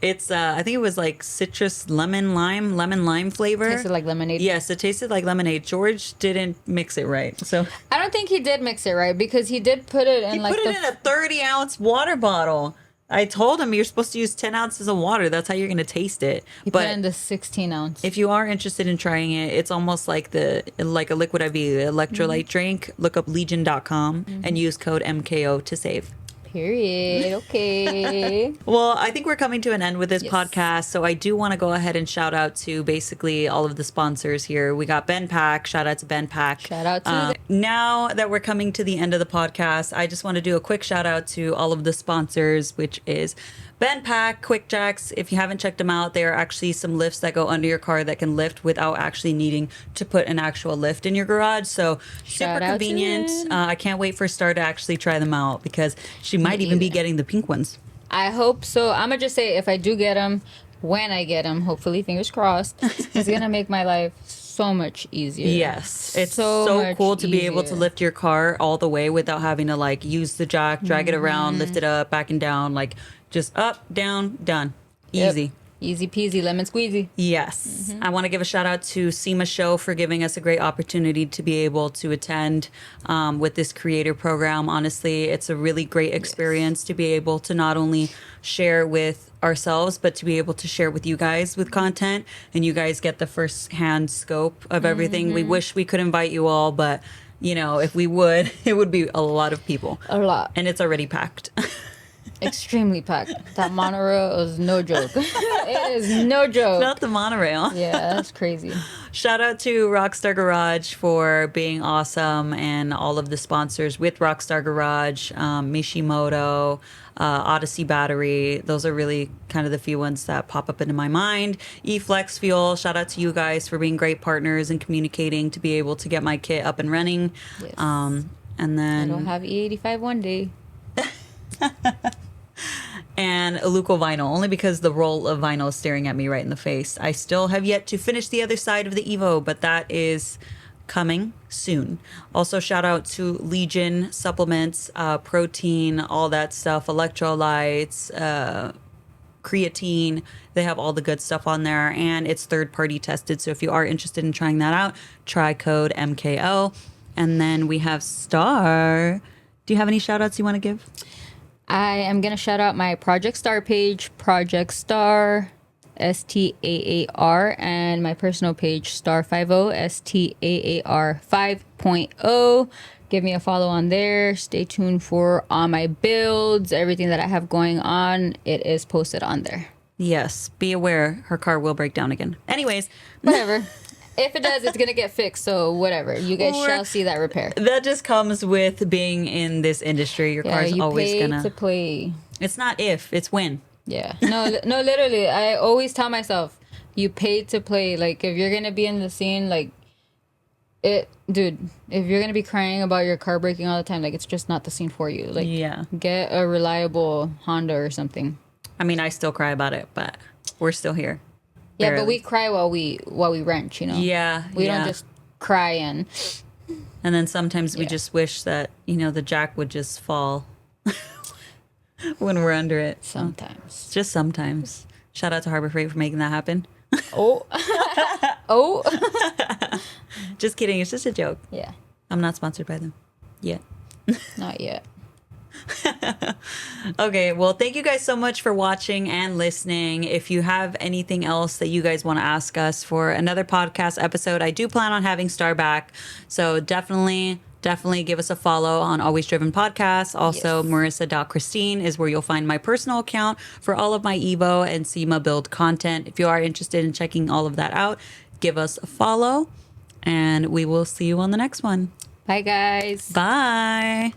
It's I think it was like citrus lemon lime flavor. Tasted like lemonade. Yes, it tasted like lemonade. George didn't mix it right, so I don't think he did mix it right because he did put it in he put it in a 30-ounce water bottle. I told him you're supposed to use 10 ounces of water. That's how you're going to taste it. He put it in the 16-ounce. If you are interested in trying it, it's almost like a liquid IV electrolyte drink. Look up legion.com and use code MKO to save. Period. Okay. Well, I think we're coming to an end with this podcast. So I do want to go ahead and shout out to basically all of the sponsors here. We got Ben Pack. Shout out to Ben Pack. Shout out to them. Now that we're coming to the end of the podcast, I just want to do a quick shout out to all of the sponsors, which is Ben Pack, Quick Jacks. If you haven't checked them out, they are actually some lifts that go under your car that can lift without actually needing to put an actual lift in your garage. So super convenient. I can't wait for Star to actually try them out because she might even be getting the pink ones. I hope so. I'm going to just say if I do get them, when I get them, hopefully, fingers crossed, it's going to make my life so much easier. Yes. It's so cool to be able to lift your car all the way without having to like use the jack, drag it around, lift it up, back and down, like just up, down, done. Easy. Yep. Easy peasy, lemon squeezy. Yes. I want to give a shout out to SEMA Show for giving us a great opportunity to be able to attend with this creator program. Honestly, it's a really great experience to be able to not only share with ourselves, but to be able to share with you guys with content, and you guys get the first-hand scope of everything. We wish we could invite you all, but, you know, if we would, it would be a lot of people. A lot. And it's already packed. Extremely packed. That monorail is no joke. It is no joke. Not the monorail. Yeah, that's crazy. Shout out to Rockstar Garage for being awesome, and all of the sponsors with Rockstar Garage, Mishimoto, Odyssey Battery. Those are really kind of the few ones that pop up into my mind. eFlex Fuel. Shout out to you guys for being great partners and communicating to be able to get my kit up and running. Yes. And then I don't have E85 one day. And Aluco Vinyl, only because the roll of vinyl is staring at me right in the face. I still have yet to finish the other side of the Evo, but that is coming soon. Also, shout out to Legion supplements, protein, all that stuff, electrolytes, creatine. They have all the good stuff on there, and it's third-party tested. So if you are interested in trying that out, try code MKO. And then we have Star Do you have any shout outs you want to give? I am going to shout out my Project Star page, Project Star, Staar, and my personal page, Staar5.0, Staar 5.0. Give me a follow on there. Stay tuned for all my builds, everything that I have going on. It is posted on there. Yes. Be aware her car will break down again. Anyways. Whatever. If it does, it's going to get fixed. So whatever. You guys shall see that repair. That just comes with being in this industry. Your car's always pay gonna... to play. It's not if, it's when. Yeah. No, literally. I always tell myself, you pay to play. Like, if you're going to be in the scene, like, dude, if you're gonna be crying about your car breaking all the time, like, it's just not the scene for you. Like, get a reliable Honda or something. I mean, I still cry about it, but we're still here. Yeah, Barely. but we cry while we wrench, you know. Yeah, we don't just cry and then sometimes we just wish that, you know, the jack would just fall when we're under it. Sometimes, just sometimes. Shout out to Harbor Freight for making that happen. Oh. Just kidding. It's just a joke. Yeah. I'm not sponsored by them yet. Not yet. Okay, well, thank you guys so much for watching and listening. If you have anything else that you guys want to ask us for another podcast episode, I do plan on having Star back. So definitely give us a follow on Always Driven Podcast. Also, Marissa.Christine is where you'll find my personal account for all of my Evo and SEMA build content. If you are interested in checking all of that out, give us a follow. And we will see you on the next one. Bye, guys. Bye.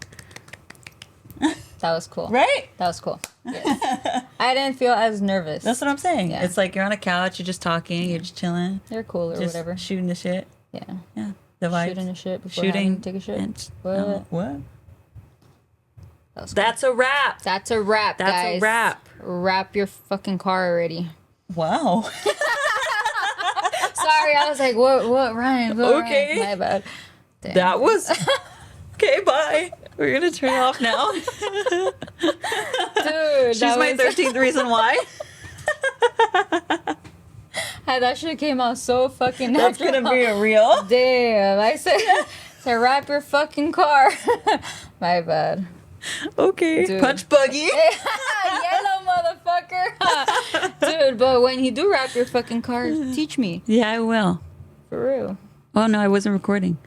That was cool. Right? That was cool. Yes. I didn't feel as nervous. That's what I'm saying. Yeah. It's like you're on a couch, you're just talking, you're just chilling. You're cool or just whatever. Shooting the shit. Yeah. Yeah. The vibe. Shooting the shit before having to take a shit. What? That's a wrap. That's a wrap, That's guys. a wrap. Wrap your fucking car already. Wow. Sorry, I was like, what rhymes? Okay. Rhymes? My bad. Damn. That was... Okay, bye. We're going to turn it off now. Dude, She's my 13th reason why. That shit came out so fucking natural. That's going to be a reel. Damn. I said wrap your fucking car. My bad. Okay. Dude. Punch buggy. Yellow motherfucker. Dude, but when you do wrap your fucking car, teach me. Yeah, I will. For real. Oh, no, I wasn't recording.